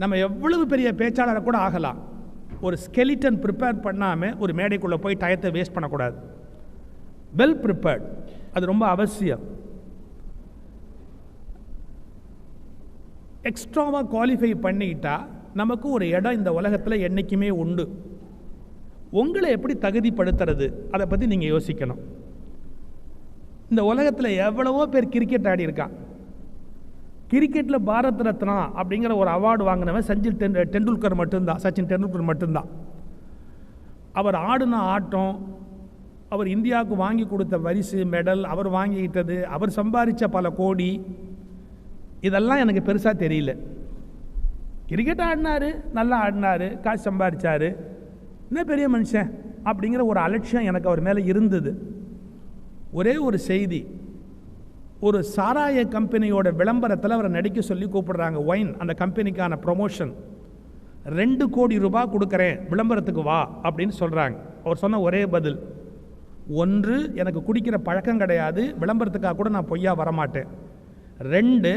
நம்ம எவ்வளவு பெரிய பேச்சாளரை கூட ஆகலாம், ஒரு ஸ்கெலிட்டன் ப்ரிப்பேர் பண்ணாமல் ஒரு மேடைக்குள்ளே போய் டயத்தை வேஸ்ட் பண்ணக்கூடாது. வெல் ப்ரிப்பேர்ட், அது ரொம்ப அவசியம். எக்ஸ்ட்ராவாக குவாலிஃபை பண்ணிக்கிட்டா நமக்கு ஒரு இடம் இந்த உலகத்தில் என்றைக்குமே உண்டு. உங்களை எப்படி தகுதிப்படுத்துறது, அதை பற்றி நீங்கள் யோசிக்கணும். இந்த உலகத்தில் எவ்வளவோ பேர் கிரிக்கெட் ஆடி இருக்கான். கிரிக்கெட்டில் பாரத் ரத்னா அப்படிங்கிற ஒரு அவார்டு வாங்கினவன் டெண்டுல்கர் மட்டும்தான், சச்சின் டெண்டுல்கர் மட்டும்தான். அவர் ஆடின ஆட்டம், அவர் இந்தியாவுக்கு வாங்கி கொடுத்த பரிசு மெடல், அவர் வாங்கிக்கிட்டது, அவர் சம்பாதிச்ச பல கோடி, இதெல்லாம் எனக்கு பெருசாக தெரியல. கிரிக்கெட் ஆடினார், நல்லா ஆடினார், காசு சம்பாதிச்சார், என்ன பெரிய மனுஷன் அப்படிங்கிற ஒரு அலட்சியம் எனக்கு அவர் மேலே இருந்தது. ஒரே ஒரு செய்தி, ஒரு சாராய கம்பெனியோட விளம்பரத்தில் அவரை நடிக்க சொல்லி கூப்பிடுறாங்க. ஒயின், அந்த கம்பெனிக்கான ப்ரொமோஷன், 2 கோடி ரூபாய் கொடுக்குறேன் விளம்பரத்துக்கு வா அப்படின்னு சொல்கிறாங்க. அவர் சொன்ன ஒரே பதில், 1, எனக்கு குடிக்கிற பழக்கம் கிடையாது, விளம்பரத்துக்காக கூட நான் பொய்யா வரமாட்டேன். 2,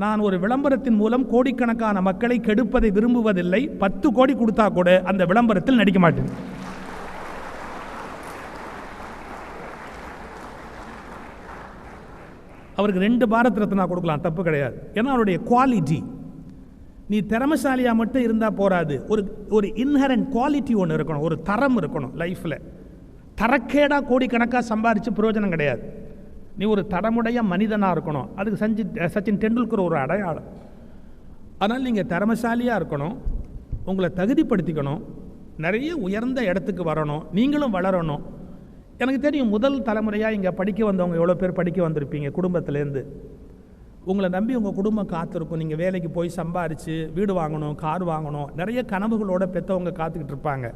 நான் ஒரு விளம்பரத்தின் மூலம் கோடிக்கணக்கான மக்களை கெடுப்பதை விரும்புவதில்லை, 10 கோடி கொடுத்தா கூட அந்த விளம்பரத்தில் நடிக்க மாட்டேன். அவருக்கு 2 பாரத் ரத்னா கொடுக்கலாம், தப்பு கிடையாது. ஏன்னா அவருடைய குவாலிட்டி, நீ திறமைசாலியாக மட்டும் இருந்தால் போராது, ஒரு இன்ஹரண்ட் குவாலிட்டி ஒன்று இருக்கணும், ஒரு தரம் இருக்கணும் லைஃப்பில். தரக்கேடாக கோடிக்கணக்காக சம்பாதிச்சு பிரயோஜனம் கிடையாது. நீ ஒரு தரமுடைய மனிதனாக இருக்கணும். அதுக்கு சச்சின் டெண்டுல்கர் ஒரு அடையாளம். அதனால் நீங்கள் திறமைசாலியாக இருக்கணும், உங்களை தகுதிப்படுத்திக்கணும், நிறைய உயர்ந்த இடத்துக்கு வரணும், நீங்களும் வளரணும். எனக்கு தெரியும், முதல் தலைமுறையாக இங்கே படிக்க வந்தவங்க எவ்வளோ பேர் படிக்க வந்திருப்பீங்க குடும்பத்துலேருந்து. உங்களை நம்பி உங்கள் குடும்பம் காத்திருக்கும். நீங்கள் வேலைக்கு போய் சம்பாரித்து வீடு வாங்கணும், கார் வாங்கணும், நிறைய கனவுகளோட பெற்றவங்க காத்துக்கிட்டு இருப்பாங்க.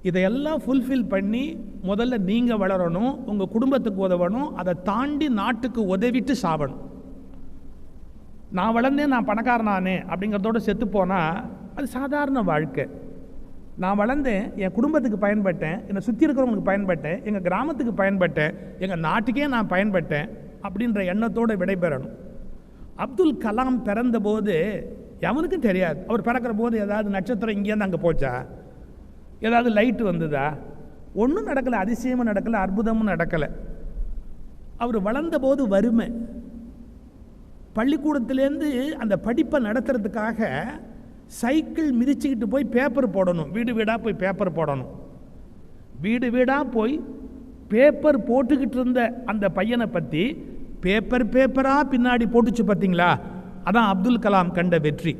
இதையெல்லாம் ஃபுல்ஃபில் பண்ணி முதல்ல நீங்கள் வளரணும், உங்கள் குடும்பத்துக்கு உதவணும், அதை தாண்டி நாட்டுக்கு உதவிட்டு சாவணும். நான் வளர்ந்தேன், நான் பணக்காரனானே அப்படிங்கிறதோட செத்து போனால் அது சாதாரண வாழ்க்கை. நான் வளர்ந்தேன், என் குடும்பத்துக்கு பயன்பட்டேன், என்னை சுற்றி இருக்கிறவங்களுக்கு பயன்பட்டேன், எங்கள் கிராமத்துக்கு பயன்பட்டேன், எங்கள் நாட்டுக்கே நான் பயன்பட்டேன் அப்படின்ற எண்ணத்தோடு விடைபெறணும். அப்துல் கலாம் பிறந்தபோது எவனுக்கும் தெரியாது. அவர் பிறக்கிற போது ஏதாவது நட்சத்திரம் இங்கேருந்து அங்கே போச்சா, ஏதாவது லைட்டு வந்ததா, ஒன்றும் நடக்கலை, அதிசயமும் நடக்கலை, அற்புதமும் நடக்கலை. அவர் வளர்ந்தபோது வறுமை. பள்ளிக்கூடத்துலேருந்து அந்த படிப்பை நடத்துறதுக்காக சைக்கிள் மிதிச்சுக்கிட்டு போய் பேப்பர் போடணும், வீடு வீடாக போய் பேப்பர் போடணும். வீடு வீடாக போய் பேப்பர் போட்டுக்கிட்டு இருந்த அந்த பையனை பற்றி பேப்பராக பின்னாடி போட்டுச்சு பார்த்தீங்களா, அதான் அப்துல் கலாம் கண்ட வெற்றி.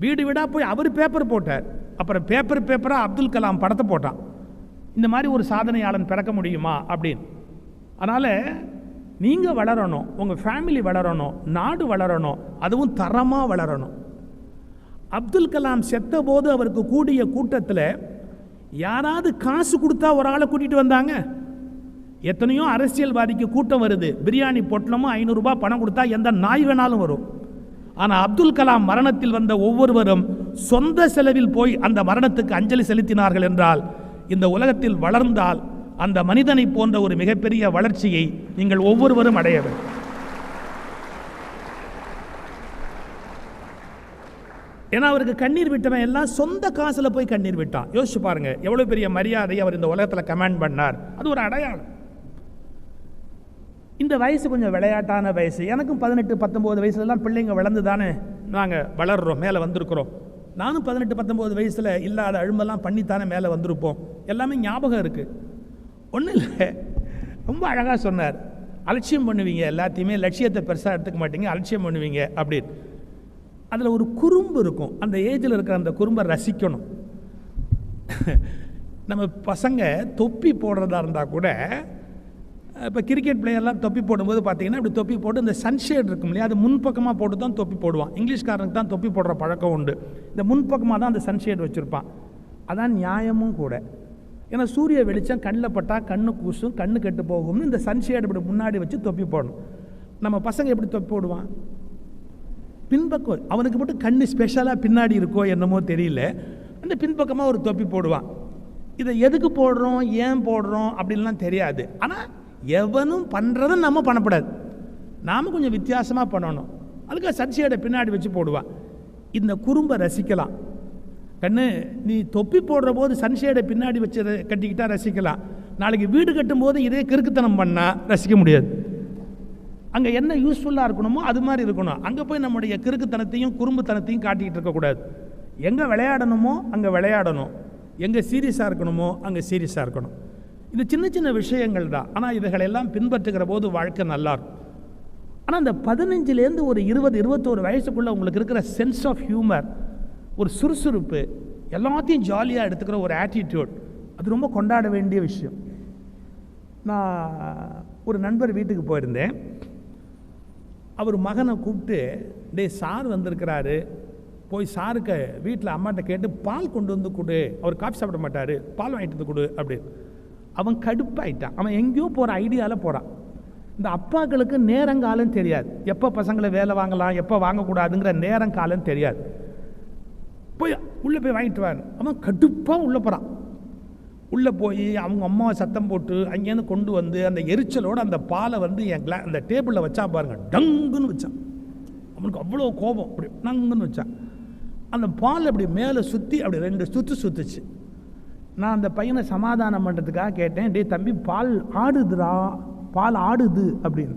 வீடு வீடாக போய் அவர் பேப்பர் போட்டார், அப்புறம் பேப்பராக அப்துல் கலாம் படத்தை போட்டான். இந்த மாதிரி ஒரு சாதனையாளன் பிறக்க முடியுமா அப்படின்னு. அதனால் நீங்கள் வளரணும், உங்கள் ஃபேமிலி வளரணும், நாடு வளரணும், அதுவும் தரமாக வளரணும். அப்துல் கலாம் செத்த போது அவருக்கு கூடிய கூட்டத்தில் யாராவது காசு கொடுத்தா ஒரு ஆளை கூட்டிகிட்டு வந்தாங்க? எத்தனையோ அரசியல்வாதிக்கு கூட்டம் வருது, பிரியாணி பொட்டலமும் 500 ரூபாய் பணம் கொடுத்தா எந்த நாய் வேணாலும் வரும். ஆனால் அப்துல் கலாம் மரணத்தில் வந்த ஒவ்வொருவரும் சொந்த செலவில் போய் அந்த மரணத்துக்கு அஞ்சலி செலுத்தினார்கள் என்றால், இந்த உலகத்தில் வளர்ந்தால் அந்த மனிதனை போன்ற ஒரு மிகப்பெரிய வளர்ச்சியை நீங்கள் ஒவ்வொருவரும் அடைய வேண்டும். ஏன்னா அவருக்கு கண்ணீர் விட்டவன் எல்லாம் சொந்த காசில் போய் கண்ணீர் விட்டான். யோசிச்சு பாருங்க, எவ்வளோ பெரிய மரியாதையை அவர் இந்த உலகத்தில் கமாண்ட் பண்ணார். அது ஒரு அடையாளம். இந்த வயசு கொஞ்சம் விளையாட்டான வயசு. எனக்கும் 18-19 வயசுலலாம் பிள்ளைங்க வளர்ந்து தானே நாங்கள் வளர்கிறோம், மேலே வந்திருக்கிறோம். நானும் 18-19 வயசில் இல்லாத அழும்பெல்லாம் பண்ணித்தானே மேலே வந்திருப்போம். எல்லாமே ஞாபகம் இருக்குது. ஒன்றும் இல்லை, ரொம்ப அழகாக சொன்னார். அலட்சியம் பண்ணுவீங்க, எல்லாத்தையுமே லட்சியத்தை பெருசாக எடுத்துக்க மாட்டீங்க, அலட்சியம் பண்ணுவீங்க அப்படின்னு. அதில் ஒரு குறும்பு இருக்கும். அந்த ஏஜில் இருக்கிற அந்த குறும்பை ரசிக்கணும். நம்ம பசங்க தொப்பி போடுறதா இருந்தால் கூட, இப்போ கிரிக்கெட் பிளேயர்லாம் தொப்பி போடும்போது பார்த்தீங்கன்னா இப்படி தொப்பி போட்டு இந்த சன்ஷேட் இருக்கும் இல்லையா, அது முன்பக்கமாக போட்டு தான் தொப்பி போடுவான். இங்கிலீஷ்காரனுக்கு தான் தொப்பி போடுற பழக்கம் உண்டு. இந்த முன்பக்கமாக தான் அந்த சன்ஷேட் வச்சுருப்பான். அதான் நியாயமும் கூட. ஏன்னா சூரிய வெளிச்சம் கண்ணில் பட்டால் கண்ணு கூசும், கண்ணு கெட்டு போகும்னு இந்த சன்ஷேட் இப்படி முன்னாடி வச்சு தொப்பி போடணும். நம்ம பசங்க எப்படி தொப்பி போடுவான்? பின்பக்கம். அவனுக்கு மட்டும் கண்ணு ஸ்பெஷலாக பின்னாடி இருக்கோ என்னமோ தெரியல, அந்த பின்பக்கமாக ஒரு தொப்பி போடுவான். இதை எதுக்கு போடுறோம், ஏன் போடுறோம் அப்படின்லாம் தெரியாது. ஆனால் எவனும் பண்ணுறதை நம்ம பண்ணக்கூடாது, நாம் கொஞ்சம் வித்தியாசமாக பண்ணணும். அதுக்கு சன்ஷேடை பின்னாடி வச்சு போடுவான். இந்த குறும்பை ரசிக்கலாம். கண்ணு, நீ தொப்பி போடுற போது சன்ஷேடை பின்னாடி வச்சு கட்டிக்கிட்டா ரசிக்கலாம். நாளைக்கு வீடு கட்டும்போது இதே கிறுக்குத்தனம் பண்ணால் ரசிக்க முடியாது. அங்கே என்ன யூஸ்ஃபுல்லாக இருக்கணுமோ அது மாதிரி இருக்கணும். அங்கே போய் நம்முடைய கிறுக்குத்தனத்தையும் குறும்புத்தனத்தையும் காட்டிக்கிட்டு இருக்கக்கூடாது. எங்கே விளையாடணுமோ அங்கே விளையாடணும், எங்கே சீரியஸாக இருக்கணுமோ அங்கே சீரியஸாக இருக்கணும். இது சின்ன சின்ன விஷயங்கள் தான். ஆனால் இவைகளெல்லாம் பின்பற்றுகிற போது வாழ்க்கை நல்லாயிருக்கும். ஆனால் அந்த 15லேருந்து ஒரு 20-21 வயசுக்குள்ளே உங்களுக்கு இருக்கிற சென்ஸ் ஆஃப் ஹியூமர், ஒரு சுறுசுறுப்பு, எல்லாத்தையும் ஜாலியாக எடுத்துக்கிற ஒரு ஆட்டிடியூட், அது ரொம்ப கொண்டாட வேண்டிய விஷயம். நான் ஒரு நண்பர் வீட்டுக்கு போயிருந்தேன். அவர் மகனை கூப்பிட்டு, டே சார் வந்திருக்கிறாரு, போய் சாருக்கு வீட்டில் அம்மாட்ட கேட்டு பால் கொண்டு வந்து கொடு, அவர் காஃபி சாப்பிட மாட்டார், பால் வாங்கிட்டு வந்து கொடு அப்படின்னு. அவன் கடுப்பாயிட்டான். அவன் எங்கேயோ போகிற ஐடியாவில் போகிறான். இந்த அப்பாக்களுக்கு நேரங்காலம் தெரியாது, எப்போ பசங்களை வேலை வாங்கலாம் எப்போ வாங்கக்கூடாதுங்கிற நேரங்காலம் தெரியாது. போய் உள்ளே போய் வாங்கிட்டு வார். அவன் கடுப்பாக உள்ளே போகிறான். உள்ளே போய் அவங்க அம்மாவை சத்தம் போட்டு அங்கேருந்து கொண்டு வந்து அந்த எரிச்சலோடு அந்த பாலை வந்து அந்த டேபிளில் வச்சா பாருங்க, டங்குன்னு வச்சான். அவனுக்கு அவ்வளோ கோபம், அப்படி டங்குன்னு வச்சான். அந்த பால் அப்படி மேலே சுற்றி அப்படி 2 சுற்று சுற்றுச்சு. நான் அந்த பையனை சமாதானம் பண்ணுறதுக்காக கேட்டேன், டே தம்பி பால் ஆடுதுடா, பால் ஆடுது அப்படின்னு.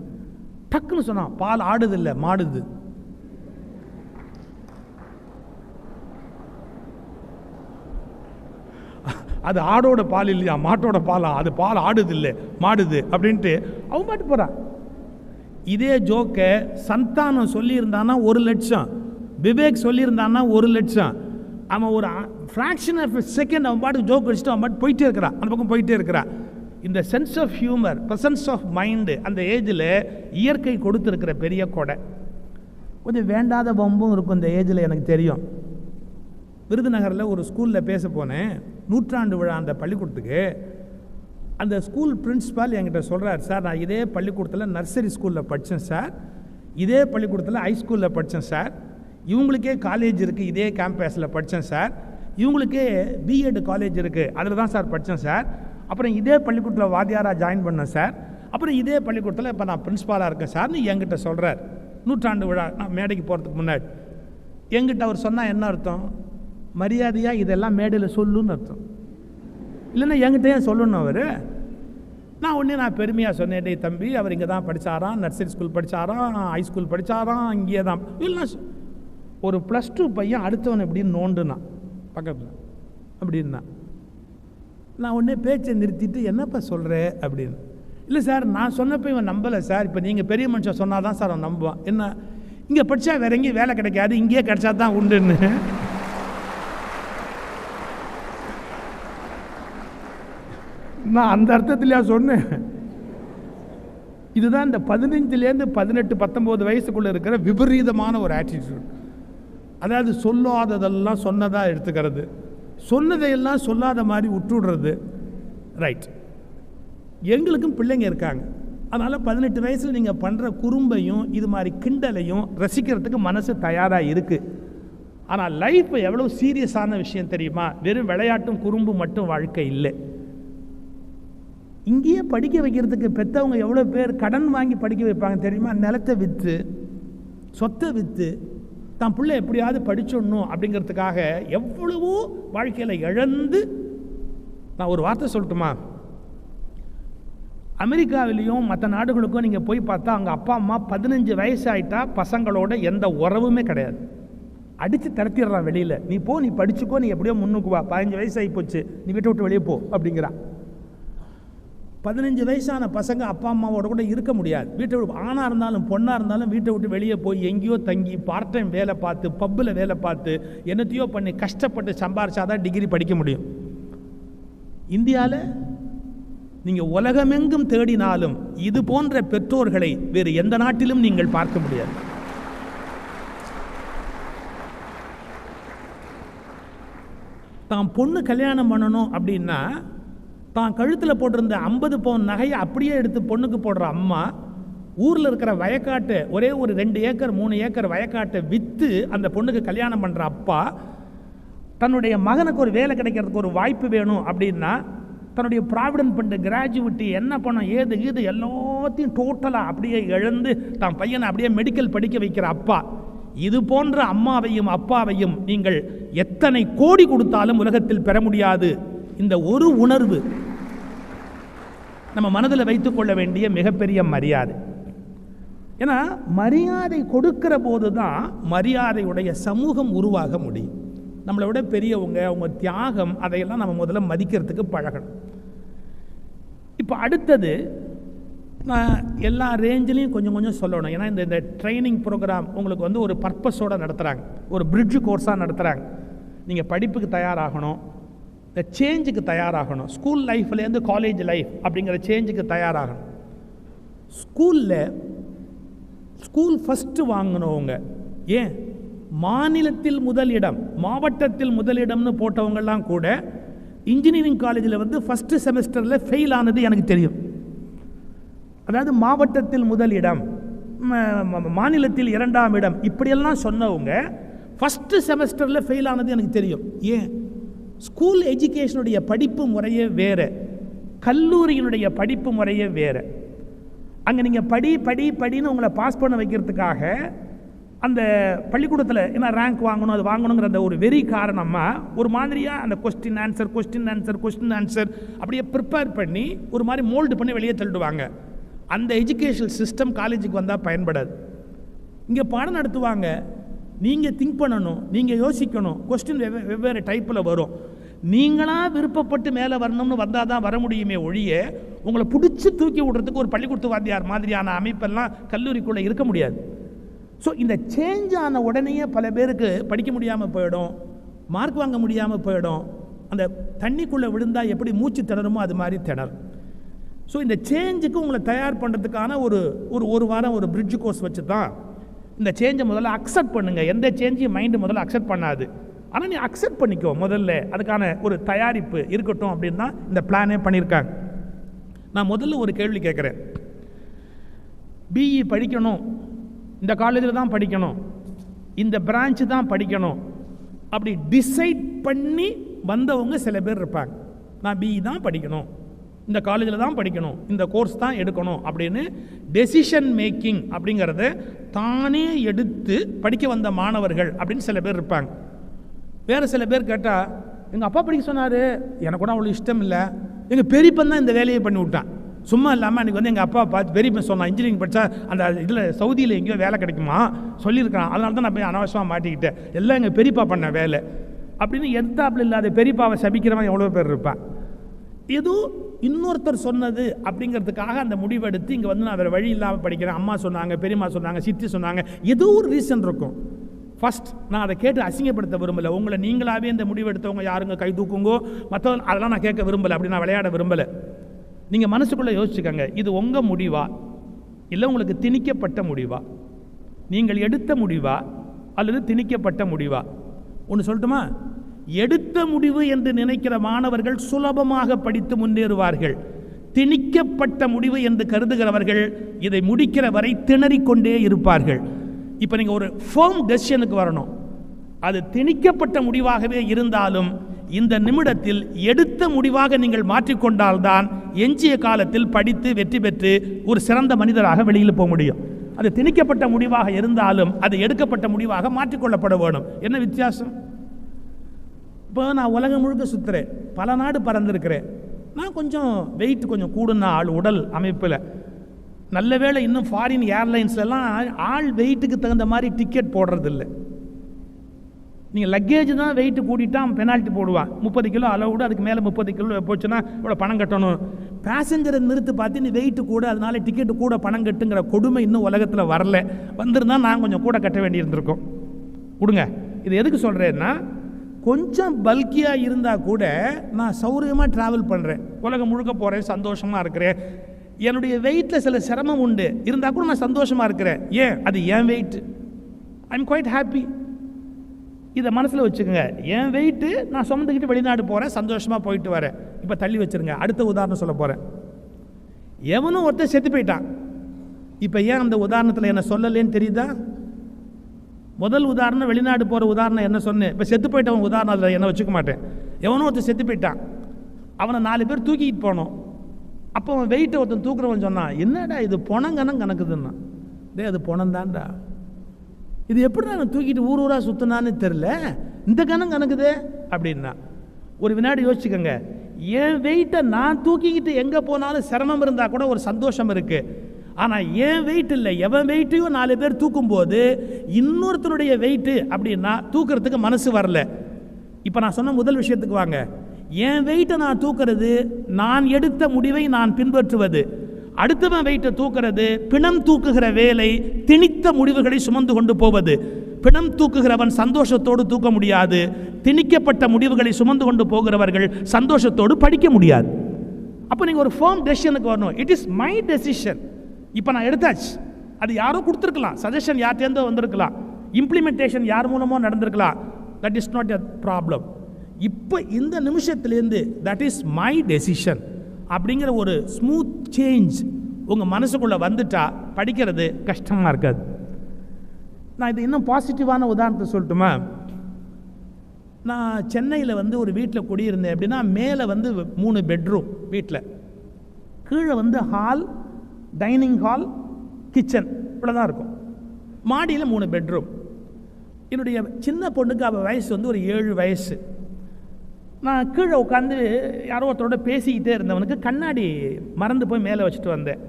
டக்குன்னு சொன்னான், பால் ஆடுது இல்லை மாடுது. அது ஆடோட பால் இல்லையா, மாட்டோட பாலா, அது பால் ஆடுது இல்லை மாடுது அப்படின்ட்டு அவன் பாட்டு போகிறான். இதே ஜோக்கை சந்தானம் சொல்லியிருந்தானா 1 லட்சம், விவேக் சொல்லியிருந்தானா 1 லட்சம். அவன் ஒரு ஃப்ராக்ஷன் ஆஃப் செகண்ட் அவன் பாட்டுக்கு ஜோக் வச்சுட்டு அவன் பாட்டு போயிட்டே இருக்கிறான், அந்த பக்கம் போயிட்டே இருக்கிறான். இந்த sense of humour, presence of mind அந்த ஏஜில் இயற்கை கொடுத்துருக்கிற பெரிய கொடை. கொஞ்சம் வேண்டாத பம்பும் இருக்கும் இந்த ஏஜில், எனக்கு தெரியும். விருதுநகரில் ஒரு ஸ்கூலில் பேச போனேன், 100ஆண்டு விழா அந்த பள்ளிக்கூடத்துக்கு. அந்த ஸ்கூல் பிரின்ஸிபால் என்கிட்ட சொல்கிறார், சார் நான் இதே பள்ளிக்கூடத்தில் நர்சரி ஸ்கூலில் படித்தேன் சார், இதே பள்ளிக்கூடத்தில் ஹைஸ்கூலில் படித்தேன் சார், இவங்களுக்கே காலேஜ் இருக்குது இதே கேம்பஸில் படித்தேன் சார், இவங்களுக்கே பிஎட் காலேஜ் இருக்குது அதில் தான் சார் படித்தேன் சார், அப்புறம் இதே பள்ளிக்கூடத்தில் வாத்தியாராக ஜாயின் பண்ணேன் சார், அப்புறம் இதே பள்ளிக்கூடத்தில் இப்போ நான் பிரின்ஸிபாலாக இருக்கேன் சார்னு என்கிட்ட சொல்கிறார். 100ஆண்டு விழா நான் மேடைக்கு போகிறதுக்கு முன்னாடி என்கிட்ட அவர் சொன்னால் என்ன அர்த்தம்? மரியாதையாக இதெல்லாம் மேடையில் சொல்லுன்னு அர்த்தம். இல்லைன்னா என்கிட்ட ஏன் சொல்லணும் அவர்? நான் பெருமையாக சொன்னேன், டே தம்பி அவர் இங்கே தான் படித்தாராம், நர்சரி ஸ்கூல் படித்தாராம், ஹைஸ்கூல் படித்தாராம், இங்கே தான். இல்லை, ஒரு +2 பையன் அடுத்தவன் எப்படின்னு நோண்டுனான் பக்கத்தில் அப்படின்னா. நான் உடனே பேச்சை நிறுத்திட்டு, என்னப்பா சொல்கிற அப்படின்னு. இல்லை சார் நான் சொன்னப்போ இவன் நம்பலை சார், இப்போ நீங்கள் பெரிய மனுஷன் சொன்னால் தான் சார் அவன் நம்புவான். என்ன, இங்கே படித்தா வேற எங்கேயும் வேலை கிடைக்காது, இங்கேயே கிடைச்சா தான் உண்டுன்னு. நான் அந்த அர்த்தத்திலையா சொன்னேன்? இதுதான் இந்த 15லேருந்து 18-19 வயசுக்குள்ளே இருக்கிற விபரீதமான ஒரு ஆட்டிடியூட். அதாவது சொல்லாததெல்லாம் சொன்னதாக எடுத்துக்கிறது, சொன்னதையெல்லாம் சொல்லாத மாதிரி விட்டுடுறது. ரைட், எங்களுக்கும் பிள்ளைங்க இருக்காங்க. அதனால் 18 வயசில் நீங்கள் பண்ணுற குறும்பையும் இது மாதிரி கிண்டலையும் ரசிக்கிறதுக்கு மனசு தயாராக இருக்குது. ஆனால் லைஃப் எவ்வளோ சீரியஸான விஷயம் தெரியுமா? வெறும் விளையாட்டும் குறும்பு மட்டும் வாழ்க்கை இல்லை. இங்கேயே படிக்க வைக்கிறதுக்கு பெற்றவங்க எவ்வளோ பேர் கடன் வாங்கி படிக்க வைப்பாங்க தெரியுமா? நிலத்தை விற்று, சொத்தை விற்று தான் பிள்ளை எப்படியாவது படிச்சிடணும் அப்படிங்கிறதுக்காக எவ்வளவோ வாழ்க்கையில் இழந்து. நான் ஒரு வார்த்தை சொல்லட்டுமா? அமெரிக்காவிலையும் மற்ற நாடுகளுக்கும் நீங்கள் போய் பார்த்தா அங்கே அப்பா அம்மா 15 வயசு ஆகிட்டா பசங்களோட எந்த உறவுமே கிடையாது, அடித்து திரட்டிடுறான் வெளியில். நீ போ, நீ படிச்சுக்கோ, நீ எப்படியோ முன்னுக்கு வா, 15 வயசு ஆகி போச்சு, நீ வீட்டை விட்டு வெளியே போ அப்படிங்கிறான். 15 வயசான பசங்க அப்பா அம்மாவோட கூட இருக்க முடியாது. வீட்டை விட்டு, ஆணாக இருந்தாலும் பொண்ணாக இருந்தாலும் வீட்டை விட்டு வெளியே போய் எங்கேயோ தங்கி பார்ட் டைம் வேலை பார்த்து, பப்பில் வேலை பார்த்து, என்னத்தையோ பண்ணி கஷ்டப்பட்டு சம்பாரிச்சாதான் டிகிரி படிக்க முடியும். இந்தியாவில் நீங்கள் உலகமெங்கும் தேடினாலும் இது போன்ற பெற்றோர்களை வேறு எந்த நாட்டிலும் நீங்கள் பார்க்க முடியாது. தான் பொண்ணு கல்யாணம் பண்ணணும் அப்படின்னா தான் கழுத்தில் போட்டிருந்த 50 பவுன் நகையை அப்படியே எடுத்து பொண்ணுக்கு போடுற அம்மா, ஊரில் இருக்கிற வயக்காட்டை, ஒரே ஒரு 2 ஏக்கர் 3 ஏக்கர் வயக்காட்டை விற்று அந்த பொண்ணுக்கு கல்யாணம் பண்ணுற அப்பா, தன்னுடைய மகனுக்கு ஒரு வேலை கிடைக்கிறதுக்கு ஒரு வாய்ப்பு வேணும் அப்படின்னா தன்னுடைய ப்ராவிடன்ட் ஃபண்டு, கிராஜுவிட்டி, என்ன பணம் ஏது எல்லாத்தையும் டோட்டலாக அப்படியே இழந்து தான் பையனை அப்படியே மெடிக்கல் படிக்க வைக்கிற அப்பா, இது போன்ற அம்மாவையும் அப்பாவையும் நீங்கள் எத்தனை கோடி கொடுத்தாலும் உலகத்தில் பெற முடியாது. இந்த ஒரு உணர்வு நம்ம மனதில் வைத்துக் கொள்ள வேண்டிய மிகப்பெரிய மரியாதை. ஏன்னா மரியாதை கொடுக்கிற போது தான் மரியாதையுடைய சமூகம் உருவாக முடியும். நம்மளை விட பெரியவங்க, அவங்க தியாகம், அதையெல்லாம் நம்ம முதல்ல மதிக்கிறதுக்கு பழகணும். இப்போ அடுத்தது நான் எல்லா ரேஞ்சிலையும் கொஞ்சம் கொஞ்சம் சொல்லணும். ஏன்னா இந்த ட்ரைனிங் ப்ரோக்ராம் உங்களுக்கு வந்து ஒரு பர்பஸோடு நடத்துகிறாங்க, ஒரு பிரிட்ஜ் கோர்ஸாக நடத்துகிறாங்க. நீங்கள் படிப்புக்கு தயாராகணும், இந்த சேஞ்சுக்கு தயாராகணும், ஸ்கூல் லைஃப்லேருந்து காலேஜ் லைஃப் அப்படிங்கிற சேஞ்சுக்கு தயாராகணும். ஸ்கூல் ஃபஸ்ட்டு வாங்கினவங்க, ஏன் மாநிலத்தில் முதலிடம், மாவட்டத்தில் முதலிடம்னு போட்டவங்கெல்லாம் கூட இன்ஜினியரிங் காலேஜில் வந்து ஃபஸ்ட்டு செமஸ்டரில் ஃபெயில் ஆனது எனக்கு தெரியும். அதாவது மாவட்டத்தில் முதலிடம், மாநிலத்தில் 2ஆம் இடம், இப்படியெல்லாம் சொன்னவங்க ஃபஸ்ட்டு செமஸ்டரில் ஃபெயில் ஆனது எனக்கு தெரியும். ஏன்? ஸ்கூல் எஜுகேஷனுடைய படிப்பு முறையே வேறு, கல்லூரியினுடைய படிப்பு முறையே வேறு. அங்கே நீங்கள் படின்னு உங்களை பாஸ் பண்ண வைக்கிறதுக்காக அந்த பள்ளிக்கூடத்தில் என்ன ரேங்க் வாங்கணும், அது வாங்கணுங்கிற அந்த ஒரு வெறி காரணமாக ஒரு மாதிரியாக அந்த கொஸ்டின் ஆன்சர் அப்படியே ப்ரிப்பேர் பண்ணி ஒரு மாதிரி மோல்டு பண்ணி வெளியே தள்ளிடுவாங்க. அந்த எஜுகேஷனல் சிஸ்டம் காலேஜுக்கு வந்தால் பயன்படாது. இங்கே பாடம் நடத்துவாங்க, நீங்கள் திங்க் பண்ணணும், நீங்கள் யோசிக்கணும், கொஸ்டின் வெவ்வேறு டைப்பில் வரும். நீங்களாக விருப்பப்பட்டு மேலே வரணும்னு வந்தால் தான் வர முடியுமே ஒழிய உங்களை பிடிச்சி தூக்கி விடுறதுக்கு ஒரு பள்ளிக்கூடத்து வாத்தியார் மாதிரியான அமைப்பெல்லாம் கல்லூரிக்குள்ளே இருக்க முடியாது. ஸோ இந்த சேஞ்ச் ஆன உடனேயே பல பேருக்கு படிக்க முடியாமல் போயிடும், மார்க் வாங்க முடியாமல் போயிடும். அந்த தண்ணிக்குள்ளே விழுந்தால் எப்படி மூச்சு திணறுமோ அது மாதிரி திணறும். ஸோ இந்த சேஞ்சுக்கு உங்களை தயார் பண்ணுறதுக்கான ஒரு வாரம் ஒரு பிரிட்ஜ் கோர்ஸ் வச்சு தான் இந்த சேஞ்சை முதல்ல அக்செப்ட் பண்ணுங்கள். எந்த சேஞ்சையும் மைண்டு முதல்ல அக்செப்ட் பண்ணாது, ஆனால் நீ அக்செப்ட் பண்ணிக்கோ முதல்ல, அதுக்கான ஒரு தயாரிப்பு இருக்கட்டும் அப்படின்னு தான் இந்த பிளானே பண்ணியிருக்காங்க. நான் முதல்ல ஒரு கேள்வி கேட்குறேன். பிஇ படிக்கணும், இந்த காலேஜில் தான் படிக்கணும், இந்த பிரான்ச்சு தான் படிக்கணும் அப்படி டிசைட் பண்ணி வந்தவங்க சில பேர் இருப்பாங்க. நான் பிஇ தான் படிக்கணும், இந்த காலேஜில் தான் படிக்கணும், இந்த கோர்ஸ் தான் எடுக்கணும் அப்படின்னு டெசிஷன் மேக்கிங் அப்படிங்கிறத தானே எடுத்து படிக்க வந்த மாணவர்கள் அப்படின்னு சில பேர் இருப்பாங்க. வேறு சில பேர் கேட்டால் எங்கள் அப்பா படிக்க சொன்னார், எனக்கு கூட அவ்வளோ இஷ்டம் இல்லை, எங்கள் பெரியப்பன் தான் இந்த வேலையை பண்ணி விட்டான். சும்மா இல்லாமல் அன்றைக்கி வந்து எங்கள் அப்பா பார்த்து பெரியப்பன் சொன்னான், இன்ஜினியரிங் படித்தா அந்த இதில் சவுதியில் எங்கேயோ வேலை கிடைக்குமா சொல்லியிருக்கான், அதனால தான் நான் போய் அனாவசியமாக மாட்டிக்கிட்டேன், எல்லாம் எங்கள் பெரியப்பா பண்ண வேலை அப்படின்னு எந்தாப்பில் இல்லாத பெரியப்பாவை சபிக்கிறவன் எவ்வளோ பேர் இருப்பான். ஏதோ இன்னொருத்தர் சொன்னது அப்படிங்கிறதுக்காக அந்த முடிவெடுத்து இங்கே வந்து நான் வேறு வழி இல்லாமல் படிக்கிறேன், அம்மா சொன்னாங்க, பெரியம்மா சொன்னாங்க, சித்தி சொன்னாங்க, ஏதோ ஒரு ரீசன் இருக்கும். ஃபஸ்ட் நான் அதை கேட்டு அசிங்கப்படுத்த விரும்பலை. உங்களை நீங்களாகவே இந்த முடிவெடுத்தவங்க யாருங்க கை தூக்குங்கோ, மற்றவங்க அதெல்லாம் நான் கேட்க விரும்பலை, அப்படி நான் விளையாட விரும்பலை. நீங்கள் மனசுக்குள்ளே யோசிச்சுக்கோங்க, இது உங்கள் முடிவா இல்லை உங்களுக்கு திணிக்கப்பட்ட முடிவா? நீங்கள் எடுத்த முடிவா அல்லது திணிக்கப்பட்ட முடிவா? ஒன்று சொல்லட்டுமா? எடுத்த முடிவு என்று நினைக்கிற மாணவர்கள் சுலபமாக படித்து முன்னேறுவார்கள். திணிக்கப்பட்ட முடிவு என்று கருதுகிறவர்கள் இதை முடிக்கிற வரை திணறிக்கொண்டே இருப்பார்கள். இப்போ நீங்கள் ஒரு ஃபர்ம் டெசிஷனுக்கு வரணும். அது திணிக்கப்பட்ட முடிவாகவே இருந்தாலும் இந்த நிமிடத்தில் எடுத்த முடிவாக நீங்கள் மாற்றிக்கொண்டால்தான் எஞ்சிய காலத்தில் படித்து வெற்றி பெற்று ஒரு சிறந்த மனிதராக வெளியில் போக முடியும். அது திணிக்கப்பட்ட முடிவாக இருந்தாலும் அது எடுக்கப்பட்ட முடிவாக மாற்றிக்கொள்ளப்பட வேணும். என்ன வித்தியாசம்? இப்போ நான் உலகம் முழுக்க சுற்றுறேன், பல நாடு பறந்துருக்கிறேன். நான் கொஞ்சம் வெயிட் கொஞ்சம் கூடுன ஆள் உடல் அமைப்பில். நல்ல வேளை இன்னும் ஃபாரின் ஏர்லைன்ஸ்லாம் ஆள் வெயிட்டுக்கு தகுந்த மாதிரி டிக்கெட் போடுறதில்லை. நீங்கள் லக்கேஜ் தான் வெயிட்டு கூட்டிட்டா பெனால்ட்டி போடுவான், 30 கிலோ அளவுடு, அதுக்கு மேலே 30 கிலோ போச்சுன்னா இவ்வளோ பணம் கட்டணும். பேசஞ்சரை நிறுத்து பார்த்து நீ வெயிட்டு கூட, அதனால டிக்கெட்டு கூட பணம் கட்டுங்கிற கொடுமை இன்னும் உலகத்தில் வரல. வந்திருந்தால் நான் கொஞ்சம் கூட கட்ட வேண்டியிருந்திருக்கோம். கொடுங்க. இது எதுக்கு சொல்கிறேன்னா, கொஞ்சம் பல்கியாக இருந்தால் கூட நான் சௌரியமாக ட்ராவல் பண்ணுறேன், உலகம் முழுக்க போகிறேன், சந்தோஷமாக இருக்கிறேன். என்னுடைய வெயிட்டில் சில சிரமம் உண்டு, இருந்தால் கூட நான் சந்தோஷமாக இருக்கிறேன். ஏன்? அது என் wait, I am quite happy. இதை மனசில் வச்சுக்கோங்க. என் வெயிட்டு, நான் சுமந்துக்கிட்டு வெளிநாடு போகிறேன், சந்தோஷமாக போயிட்டு வரேன். இப்போ தள்ளி வச்சுருங்க. அடுத்த உதாரணம் சொல்ல போகிறேன். எவனும் ஒருத்தர் செத்து போயிட்டான். இப்போ ஏன் அந்த உதாரணத்தில் என்ன சொல்லலேன்னு தெரியுதா? முதல் உதாரணம் வெளிநாடு போகிற உதாரணம் என்ன சொன்னேன். இப்போ செத்து போயிட்டவன் உதாரணம் அதில் என்ன வச்சுக்க மாட்டேன். எவனோ ஒருத்தர் செத்து போயிட்டான், அவனை 4 பேர் தூக்கிட்டு போனோம். அப்போ அவன் வெயிட்டை ஒருத்தன் தூக்குறவன் சொன்னான், என்னடா இது பொணங்கனம் கணக்குதுன்னா. டே அது பொணந்தான்டா, இது எப்படி நான் தூக்கிட்டு ஊர் ஊராக சுற்றினான்னு தெரில, இந்த கணக்குது அப்படின்னா ஒரு வினாடி யோசிச்சுக்கோங்க. என் வெயிட்டை நான் தூக்கிக்கிட்டு எங்கே போனாலும் சிரமம் இருந்தால் கூட ஒரு சந்தோஷம் இருக்குது. ஆனால் என் வெயிட் இல்லை, எவன் வெயிட்டையும் 4 பேர் தூக்கும்போது இன்னொருத்தனுடைய வெயிட்டு அப்படின்னா தூக்கிறதுக்கு மனசு வரல. இப்போ நான் சொன்ன முதல் விஷயத்துக்கு வாங்க. என் வெயிட்டை நான் தூக்கிறது, நான் எடுத்த முடிவை நான் பின்பற்றுவது. அடுத்தவன் வெயிட்டை தூக்கிறது பிணம் தூக்குகிற வேலை, திணித்த முடிவுகளை சுமந்து கொண்டு போவது. பிணம் தூக்குகிறவன் சந்தோஷத்தோடு தூக்க முடியாது, திணிக்கப்பட்ட முடிவுகளை சுமந்து கொண்டு போகிறவர்கள் சந்தோஷத்தோடு படிக்க முடியாது. அப்போ நீங்கள் ஒரு ஃபர்ம் டெசிஷனுக்கு வரணும். It is my decision. இப்போ நான் எடுத்தாச்சு, அது யாரோ கொடுத்துருக்கலாம், சஜஷன் யார்ட்டேருந்தோ வந்திருக்கலாம், இம்ப்ளிமெண்டேஷன் யார் மூலமோ நடந்திருக்கலாம். That is not a problem. இப்போ இந்த நிமிஷத்துலேருந்து தட் இஸ் மை டெசிஷன் அப்படிங்கிற ஒரு ஸ்மூத் சேஞ்ச் உங்கள் மனசுக்குள்ளே வந்துட்டா படிக்கிறது கஷ்டமாக இருக்காது. நான் இது இன்னும் பாசிட்டிவான உதாரணத்தை சொல்லட்டுமா? நான் சென்னையில் ஒரு வீட்டில் குடியிருந்தேன். அப்படின்னா மேலே 3 பெட்ரூம் வீட்டில், கீழே ஹால், டைனிங் ஹால், கிச்சன், இவ்வளோதான் இருக்கும். மாடியில் 3 பெட்ரூம். என்னுடைய சின்ன பொண்ணுக்கு அவள் வயசு ஒரு 7 வயசு. நான் கீழே உட்காந்து யாரோ ஒருத்தரோட பேசிக்கிட்டே இருந்தவனுக்கு கண்ணாடி மறந்து போய் மேலே வச்சுட்டு வந்தேன்.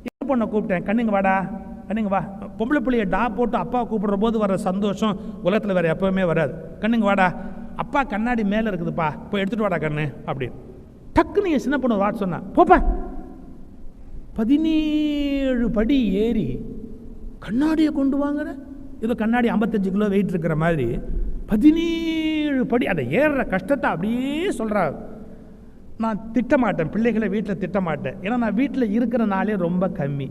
என்ன பொண்ணை கூப்பிட்டேன், கண்ணுங்க வாடா, கண்ணுங்க வா. பொம்பளை பிள்ளைய டா போட்டு அப்பா கூப்பிடுற போது வர சந்தோஷம் உலகத்தில் வேறு எப்போவுமே வராது. கண்ணுங்க வாடா, அப்பா கண்ணாடி மேலே இருக்குதுப்பா, போய் எடுத்துகிட்டு வாடா கண்ணு அப்படின்னு. டக்குன்னு என் சின்ன பொண்ணு ஒரு வாட் சொன்னான், போப்பா. 17 படி ஏறி கண்ணாடியை கொண்டு வாங்குற, ஏதோ கண்ணாடி 55 கிலோ வெயிட் இருக்கிற மாதிரி 17 படி அதை ஏறுற கஷ்டத்தை அப்படியே சொல்கிறா. நான் திட்டமாட்டேன், பிள்ளைகளை வீட்டில் திட்டமாட்டேன். ஏன்னா நான் வீட்டில் இருக்கிற நாளே ரொம்ப கம்மி.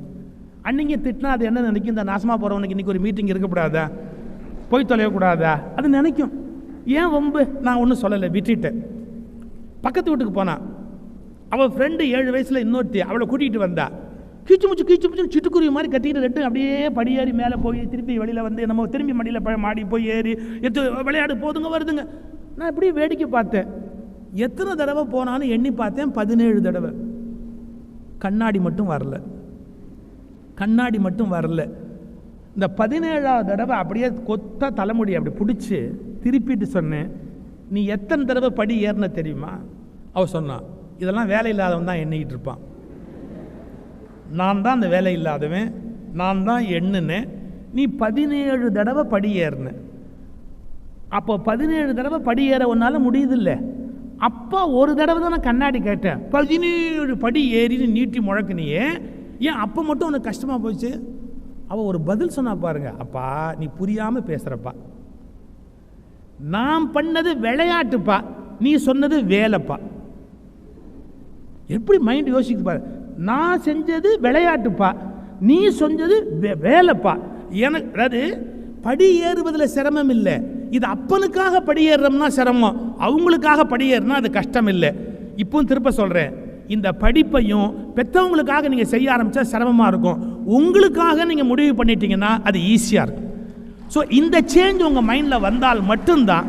அன்றைக்கி திட்டினா அது என்ன நினைக்கும், இந்த நாசமாக போகிறவனுக்கு இன்றைக்கி ஒரு மீட்டிங் இருக்கக்கூடாதா, போய் தொலையக்கூடாதா, அது நினைக்கும். ஏன் வம்பு, நான் ஒன்றும் சொல்லலை, விட்டுட்டேன். பக்கத்து வீட்டுக்கு போனான், அவள் ஃப்ரெண்டு 7 வயசில் இன்னொருத்தி, அவளை கூட்டிகிட்டு வந்தா. கீச்சு முச்சு சிட்டுக்குருவி மாதிரி கட்டிக்கிட்டு ரெட்டு அப்படியே படியேறி மேலே போய் திருப்பி வெளியில் நம்ம திரும்பி மடியில் மாடி போய் ஏறி விளையாடு போதுங்க வருதுங்க. நான் இப்படி வேடிக்கை பார்த்தேன். எத்தனை தடவை போனான்னு எண்ணி பார்த்தேன், 17 தடவை. கண்ணாடி மட்டும் வரல. இந்த 17ஆவது தடவை அப்படியே கொத்த தலைமுடி அப்படி பிடிச்சி திருப்பிட்டு சொன்னேன், நீ எத்தனை தடவை படி ஏறின தெரியுமா? அவள் சொன்னான், இதெல்லாம் வேலை இல்லாதவன் தான் எண்ணிக்கிட்டு இருப்பான். நான் தான் அந்த வேலை இல்லாதவன், நான் தான் எண்ணுனேன். நீ 17 தடவை படி ஏறின. அப்போ 17 தடவை படி ஏற ஒன்றால் முடியுதில்லை. அப்பா ஒரு தடவை தான் நான் கண்ணாடி கேட்டேன், 17 படி ஏறின்னு நீட்டி முழக்குனியே, ஏன் அப்போ மட்டும் உனக்கு கஷ்டமாக போச்சு? அவள் ஒரு பதில் சொன்னா பாருங்க, அப்பா நீ புரியாமல் பேசுகிறப்பா, நான் பண்ணது விளையாட்டுப்பா, நீ சொன்னது வேலைப்பா. எப்படி மைண்ட் யோசிக்கு பாரு. நான் செஞ்சது விளையாட்டுப்பா, நீ செஞ்சது வேலைப்பா. எனக்கு அதாவது படி ஏறுவதில் சிரமம் இல்லை, இது அப்பனுக்காக படி ஏறுறோம்னா சிரமம், அவங்களுக்காக படி ஏறுனா அது கஷ்டம் இல்லை. இப்பவும் திருப்ப சொல்கிறேன், இந்த படிப்பையும் பெற்றவங்களுக்காக நீங்கள் செய்ய ஆரம்பித்தா சிரமமாக இருக்கும், உங்களுக்காக நீங்கள் முடிவு பண்ணிட்டீங்கன்னா அது ஈஸியாக இருக்கும். ஸோ இந்த சேஞ்ச் உங்கள் மைண்டில் வந்தால் மட்டும்தான்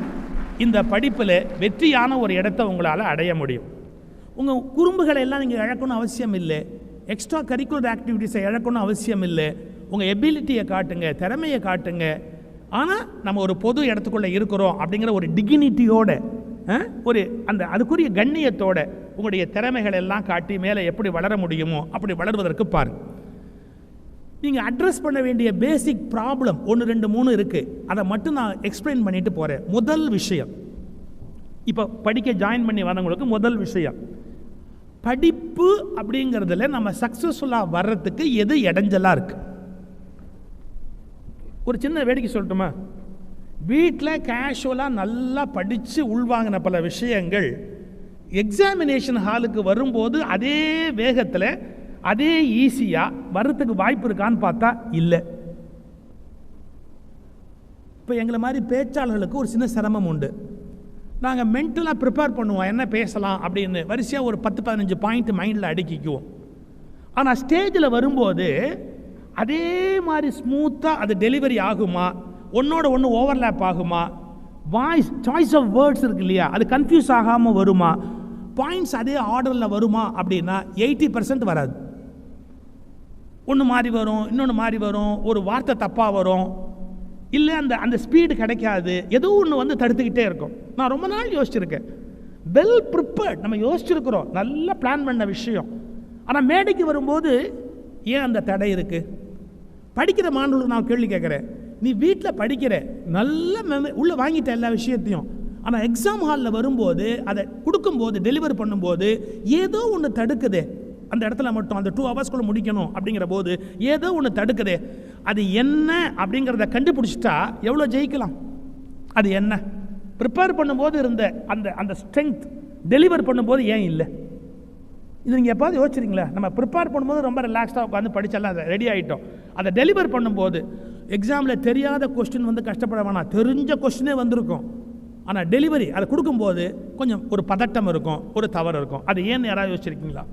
இந்த படிப்பில் வெற்றியான ஒரு இடத்தை உங்களால் அடைய முடியும். உங்கள் குறும்புகளை எல்லாம் நீங்கள் இழக்கணும் அவசியம் இல்லை, எக்ஸ்ட்ரா கரிக்குலர் ஆக்டிவிட்டீஸை இழக்கணும் அவசியம் இல்லை. உங்கள் எபிலிட்டியை காட்டுங்க, திறமையை காட்டுங்க. ஆனால் நம்ம ஒரு பொது இடத்துக்குள்ளே இருக்கிறோம் அப்படிங்கிற ஒரு டிக்னிட்டியோட, ஒரு அந்த அதுக்குரிய கண்ணியத்தோட உங்களுடைய திறமைகள் எல்லாம் காட்டி மேலே எப்படி வளர முடியுமோ அப்படி வளர்வதற்கு பாருங்கள். நீங்கள் அட்ரஸ் பண்ண வேண்டிய பேசிக் ப்ராப்ளம் 1 2 3 இருக்குது, அதை மட்டும் நான் எக்ஸ்பிளைன் பண்ணிட்டு போகிறேன். முதல் விஷயம், இப்போ படிக்க ஜாயின் பண்ணி வரவங்களுக்கு முதல் விஷயம், படிப்பு அப்படிங்கிறதுல நம்ம சக்ஸஸ்ஃபுல்லாக வர்றதுக்கு எது இடைஞ்சலாக இருக்குது? ஒரு சின்ன வேடிக்கை சொல்லட்டுமா? வீட்டில் கேஷுவலாக நல்லா படித்து உள்வாங்கின பல விஷயங்கள் எக்ஸாமினேஷன் ஹாலுக்கு வரும்போது அதே வேகத்தில் அதே ஈஸியாக வர்றதுக்கு வாய்ப்பு இருக்கான்னு பார்த்தா இல்லை. இப்போ எங்களை மாதிரி பேச்சாளர்களுக்கு ஒரு சின்ன சிரமம் உண்டு. நாங்கள் மென்டலாக ப்ரிப்பேர் பண்ணுவோம், என்ன பேசலாம் அப்படின்னு வரிசையாக ஒரு 10-15 பாயிண்ட் மைண்டில் அடுக்கிக்குவோம். ஆனால் ஸ்டேஜில் வரும்போது அதே மாதிரி ஸ்மூத்தாக அது டெலிவரி ஆகுமா, ஒன்றோட ஒன்று ஓவர்லேப் ஆகுமா, வாய்ஸ் சாய்ஸ் ஆஃப் வேர்ட்ஸ் இருக்கு இல்லையா, அது கன்ஃபியூஸ் ஆகாமல் வருமா, பாயிண்ட்ஸ் அதே ஆர்டரில் வருமா அப்படின்னா 80% வராது. ஒன்று மாறி வரும், இன்னொன்று மாறி வரும், ஒரு வார்த்தை தப்பாக வரும். இல்லை அந்த அந்த ஸ்பீடு கிடைக்காது, ஏதோ ஒன்று வந்து தடுத்துக்கிட்டே இருக்கும். நான் ரொம்ப நாள் யோசிச்சிருக்கேன். வெல் ப்ரிப்பேர்ட், நம்ம யோசிச்சிருக்கிறோம், நல்லா பிளான் பண்ண விஷயம். ஆனால் மேடைக்கு வரும்போது ஏன் அந்த தடை இருக்குது? படிக்கிற மாணவர்களுக்கு நான் கேள்வி கேட்குறேன். நீ வீட்டில் படிக்கிற, நல்ல உள்ளே வாங்கிட்ட எல்லா விஷயத்தையும், ஆனால் எக்ஸாம் ஹாலில் வரும்போது அதை கொடுக்கும்போது டெலிவர் பண்ணும்போது ஏதோ ஒன்று தடுக்குது. அந்த இடத்துல மட்டும் அந்த 2 ஹவர்ஸ்க்குள்ளே முடிக்கணும் அப்படிங்கிற போது ஏதோ ஒன்று தடுக்குது. அது என்ன அப்படிங்கிறத கண்டுபிடிச்சிட்டா எவ்வளோ ஜெயிக்கலாம்? அது என்ன? ப்ரிப்பேர் பண்ணும்போது இருந்த அந்த அந்த ஸ்ட்ரென்த் டெலிவர் பண்ணும்போது ஏன் இல்லை? இது நீங்கள் எப்பாவது யோசிச்சிருங்களா? நம்ம ப்ரிப்பேர் பண்ணும்போது ரொம்ப ரிலாக்ஸ்டாக உட்காந்து படிச்செல்லாம் அதை ரெடி ஆகிட்டோம். அதை டெலிவர் பண்ணும்போது எக்ஸாமில் தெரியாத கொஸ்டின் வந்து கஷ்டப்பட வேணாம், தெரிஞ்ச கொஸ்டினே வந்திருக்கும். ஆனால் டெலிவரி அதை கொடுக்கும்போது கொஞ்சம் ஒரு பதட்டம் இருக்கும், ஒரு தவறு இருக்கும். அது ஏன்னு யாராவது யோசிச்சிருக்கீங்களா?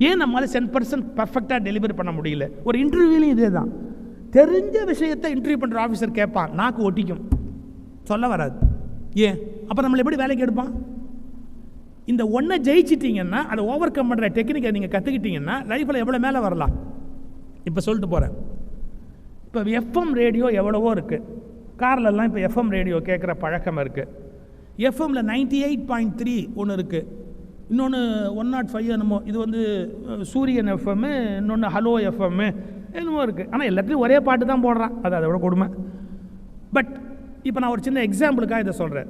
ஏன் நம்மளால் 100% பர்ஃபெக்டாக டெலிவரி பண்ண முடியல? ஒரு இன்டர்வியூலையும் இதே தான். தெரிஞ்ச விஷயத்தை இன்டர்வியூ பண்ணுற ஆஃபீஸர் கேட்பான், நாக்கு ஒட்டிக்கும், சொல்ல வராது. ஏன்? அப்போ நம்மளை எப்படி வேலைக்கு எடுப்பான்? இந்த ஒன்றை ஜெயிச்சிட்டிங்கன்னா, அதை ஓவர் கம் பண்ணுற டெக்னிக்கை நீங்கள் கற்றுக்கிட்டீங்கன்னா லைஃப்பில் எவ்வளோ மேலே வரலாம். இப்போ சொல்லிட்டு போகிறேன். இப்போ எஃப்எம் ரேடியோ எவ்வளவோ இருக்குது. கார்லெல்லாம் இப்போ எஃப்எம் ரேடியோ கேட்குற பழக்கம் இருக்குது. எஃப்எம்மில் 98.3 ஒன்று இருக்குது, இன்னொன்று 105 என்னமோ, இது வந்து சூரியன் எஃப்எம்மு, இன்னொன்று ஹலோ எஃப்எம்மு என்னமோ இருக்குது. ஆனால் எல்லாத்துலேயும் ஒரே பாட்டு தான் போடுறான், அது அதோட கொடுமை. பட் இப்போ நான் ஒரு சின்ன எக்ஸாம்பிளுக்காக இதை சொல்கிறேன்.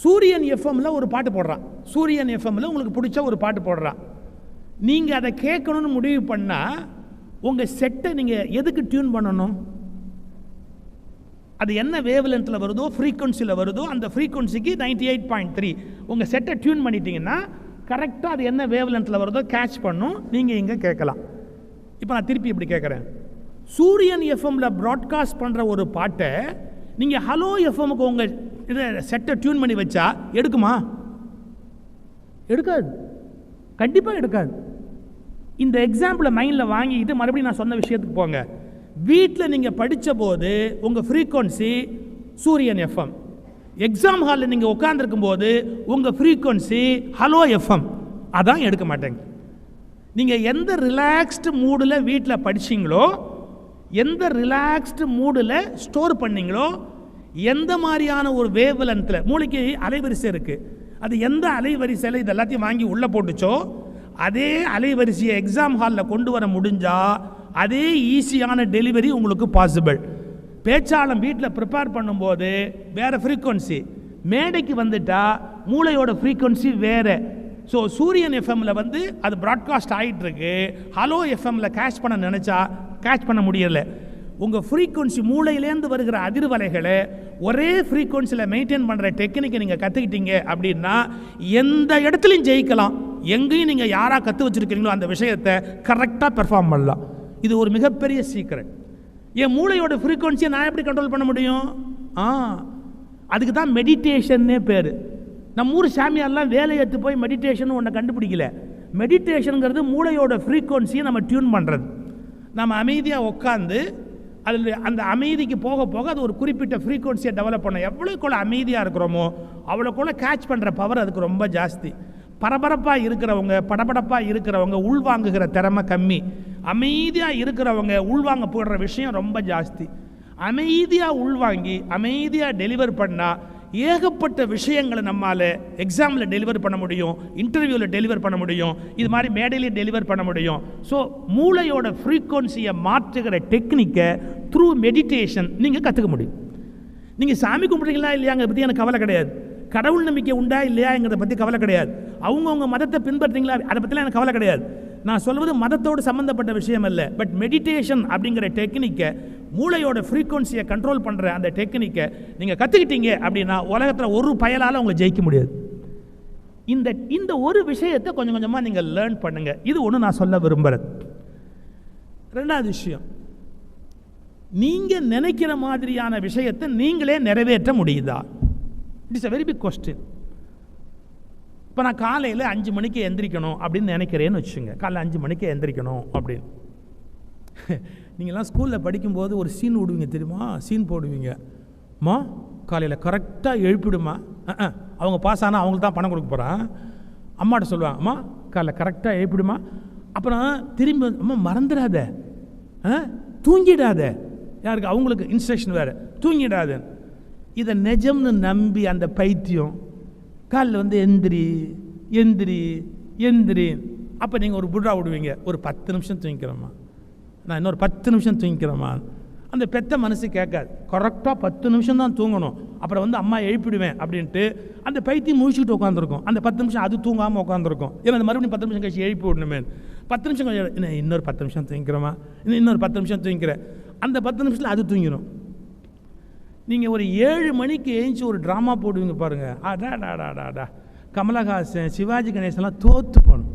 சூரியன் எஃப்எம்மில் ஒரு பாட்டு போடுறான், சூரியன் எஃப்எம்மில் உங்களுக்கு பிடிச்ச ஒரு பாட்டு போடுறான். நீங்கள் அதை கேட்கணும்னு முடிவு பண்ணால் உங்கள் செட்டை நீங்கள் எதுக்கு டியூன் பண்ணணும்? அது என்ன வேவ் லென்த்தில் வருதோ, ஃப்ரீக்வன்சியில் வருதோ, அந்த ஃப்ரீக்வன்சிக்கு 98.3 உங்கள் செட்டை டியூன் பண்ணிட்டீங்கன்னா கரெக்டாக அது என்ன வேவ் லென்த்தில் வருதோ கேட்ச் பண்ணும், நீங்கள் இங்கே கேட்கலாம். இப்போ நான் திருப்பி இப்படி கேட்குறேன். சூரியன் எஃப்எம்மில் ப்ராட்காஸ்ட் பண்ணுற ஒரு பாட்டை நீங்கள் ஹலோ எஃப்எம்முக்கு உங்கள் இதை செட்டை டியூன் பண்ணி வச்சா எடுக்குமா? எடுக்காது, கண்டிப்பாக எடுக்காது. இந்த எக்ஸாம்பிளை மைண்டில் வாங்கிட்டு மறுபடியும் நான் சொன்ன விஷயத்துக்கு போங்க. வீட்டில் நீங்கள் படித்த போது உங்கள் ஃப்ரீக்வன்சி சூரியன் எஃப்எம், எக்ஸாம் ஹாலில் நீங்கள் உட்காந்துருக்கும் போது உங்கள் ஃப்ரீக்வன்சி ஹலோ எஃப்எம், அதான் எடுக்க மாட்டேங்க. நீங்கள் எந்த ரிலாக்ஸ்டு மூடில் வீட்டில் படிச்சிங்களோ, எந்த ரிலாக்ஸ்டு மூடில் ஸ்டோர் பண்ணிங்களோ, எந்த மாதிரியான ஒரு வேவ் லென்த்தில், மூளைக்கு அலைவரிசை இருக்குது, அது எந்த அலைவரிசையில் இது எல்லாத்தையும் வாங்கி உள்ளே போட்டுச்சோ அதே அலைவரிசையை எக்ஸாம் ஹாலில் கொண்டு வர முடிஞ்சால் அதே ஈஸியான டெலிவரி உங்களுக்கு பாசிபிள். பேச்சாளம் வீட்டில் ப்ரிப்பேர் பண்ணும்போது வேறு ஃப்ரீக்வன்சி, மேடைக்கு வந்துட்டால் மூளையோட ஃப்ரீக்வன்சி வேறு. ஸோ சூரியன் எஃப்எம்மில் வந்து அது ப்ராட்காஸ்ட் ஆகிட்டுருக்கு, ஹலோ எஃப்எம்மில் கேட்ச் பண்ண நினச்சா கேட்ச் பண்ண முடியலை. உங்கள் ஃப்ரீக்வன்சி மூளையிலேருந்து வருகிற அதிர்வலைகளை ஒரே ஃப்ரீக்வன்சியில் மெயின்டைன் பண்ணுற டெக்னிக்கை நீங்கள் கற்றுக்கிட்டீங்க அப்படின்னா எந்த இடத்துலையும் ஜெயிக்கலாம். எங்கேயும் நீங்கள் யாராக கற்று வச்சுருக்கீங்களோ அந்த விஷயத்தை கரெக்டாக பெர்ஃபார்ம் பண்ணலாம். இது ஒரு மிகப்பெரிய சீக்ரெட். என் மூளையோட ஃப்ரீக்வன்சியை நான் எப்படி கண்ட்ரோல் பண்ண முடியும்? அதுக்கு தான் மெடிடேஷன்னே பேர். நம்ம ஊர் சாமியாரெலாம் வேலையை எடுத்து போய் மெடிடேஷன் ஒன்றை கண்டுபிடிக்கல. மெடிடேஷனுங்கிறது மூளையோட ஃப்ரீக்வன்சியை நம்ம டியூன் பண்ணுறது. நம்ம அமைதியாக உட்காந்து அதில் அந்த அமைதிக்கு போக போக அது ஒரு குறிப்பிட்ட ஃப்ரீக்வன்சியை டெவலப் பண்ணோம். எவ்வளோக்குள்ள அமைதியாக இருக்கிறோமோ அவ்வளோக்குள்ள கேட்ச் பண்ணுற பவர் அதுக்கு ரொம்ப ஜாஸ்தி. பரபரப்பாக இருக்கிறவங்க, படபடப்பாக இருக்கிறவங்க உள்வாங்குகிற திறமை கம்மி. அமைதியாக இருக்கிறவங்க உள்வாங்க போடுற விஷயம் ரொம்ப ஜாஸ்தி. அமைதியாக உள்வாங்கி அமைதியாக டெலிவர் பண்ணால் ஏகப்பட்ட விஷயங்களை நம்மால் எக்ஸாமில் டெலிவர் பண்ண முடியும், இன்டர்வியூவில் டெலிவர் பண்ண முடியும், இது மாதிரி மேடையிலே டெலிவர் பண்ண முடியும். ஸோ மூளையோட ஃப்ரீக்வன்சியை மாற்றுகிற டெக்னிக்கை த்ரூ மெடிடேஷன் நீங்கள் கற்றுக்க முடியும். நீங்கள் சாமி கும்பிட்றீங்களா இல்லையாங்க பற்றி எனக்கு கவலை கிடையாது. கடவுள் நம்பிக்கை உண்டா இல்லையாங்கிறத பற்றி கவலை கிடையாது. அவங்கவுங்க மதத்தை பின்பற்றுறீங்களா அதை பற்றிலாம் எனக்கு கவலை கிடையாது. நான் சொல்வது மதத்தோடு சம்மந்தப்பட்ட விஷயம் அல்ல. பட் மெடிடேஷன் அப்படிங்கிற டெக்னிக்கை, மூளையோட ஃப்ரீக்வன்சியை கண்ட்ரோல் பண்ணுற அந்த டெக்னிக்கை நீங்கள் கற்றுக்கிட்டீங்க அப்படின்னா உலகத்தில் ஒரு பயலால் உங்களை ஜெயிக்க முடியாது. இந்த ஒரு விஷயத்தை கொஞ்சம் கொஞ்சமாக நீங்கள் லேர்ன் பண்ணுங்கள். இது ஒன்று நான் சொல்ல விரும்புகிறது. ரெண்டாவது விஷயம், நீங்கள் நினைக்கிற மாதிரியான விஷயத்தை நீங்களே நிறைவேற்ற முடியுதா? It's a very big question. இப்போ நான் காலையில் 5 மணிக்கு எந்திரிக்கணும் அப்படின்னு நினைக்கிறேன்னு வச்சுங்க. காலையில் 5 மணிக்கு எந்திரிக்கணும் அப்படின்னு. நீங்கள்லாம் ஸ்கூலில் படிக்கும்போது ஒரு சீன் விடுவீங்க தெரியுமா? சீன் போடுவீங்க. அம்மா காலையில் கரெக்டாக எழுப்பிடுமா, அவங்க பாஸ் ஆனால் அவங்களுக்கு தான் பணம் கொடுக்க போகிறான். அம்மாட்ட சொல்லுவாங்க, அம்மா காலையில் கரெக்டாக எழுப்பிடுமா. அப்புறம் திரும்பி, அம்மா மறந்துடாத, தூங்கிடாத, யாருக்கு? அவங்களுக்கு இன்ஸ்ட்ரக்ஷன் வேறு, தூங்கிடாது. இதை நிஜம்னு நம்பி அந்த பைத்தியம் காலில் வந்து எந்திரி எந்திரி எந்திரி. அப்போ நீங்கள் ஒரு புட்ரா விடுவீங்க, ஒரு 10 நிமிஷம் தூங்கிக்கிறோமா, நான் இன்னொரு 10 நிமிஷம் தூங்கிக்கிறோமா. அந்த பெத்த மனசு கேட்காது, கரெக்டாக 10 நிமிஷம் தான் தூங்கணும், அப்புறம் வந்து அம்மா எழுப்பிடுவேன் அப்படின்ட்டு அந்த பைத்தியம் முழிச்சுட்டு உட்காந்துருக்கும். அந்த 10 நிமிஷம் அது தூங்காமல் உட்காந்துருக்கும். ஏன்னா அந்த மறுபடியும் 10 நிமிஷம் கழிச்சு எழுப்பி விடணுமே. 10 நிமிஷம் கழிச்சு இன்னொரு 10 நிமிஷம் தூங்கிக்கிறோமா, இன்னொரு 10 நிமிஷம் தூங்கிக்கிறேன். அந்த 10 நிமிஷத்தில் அது தூங்கிடும். நீங்கள் ஒரு 7 மணிக்கு எழுந்துச்சி ஒரு ட்ராமா போடுவீங்க பாருங்கள், அடாடாடாடாடா, கமலஹாசன் சிவாஜி கணேசன்லாம் தோற்று போகணும்.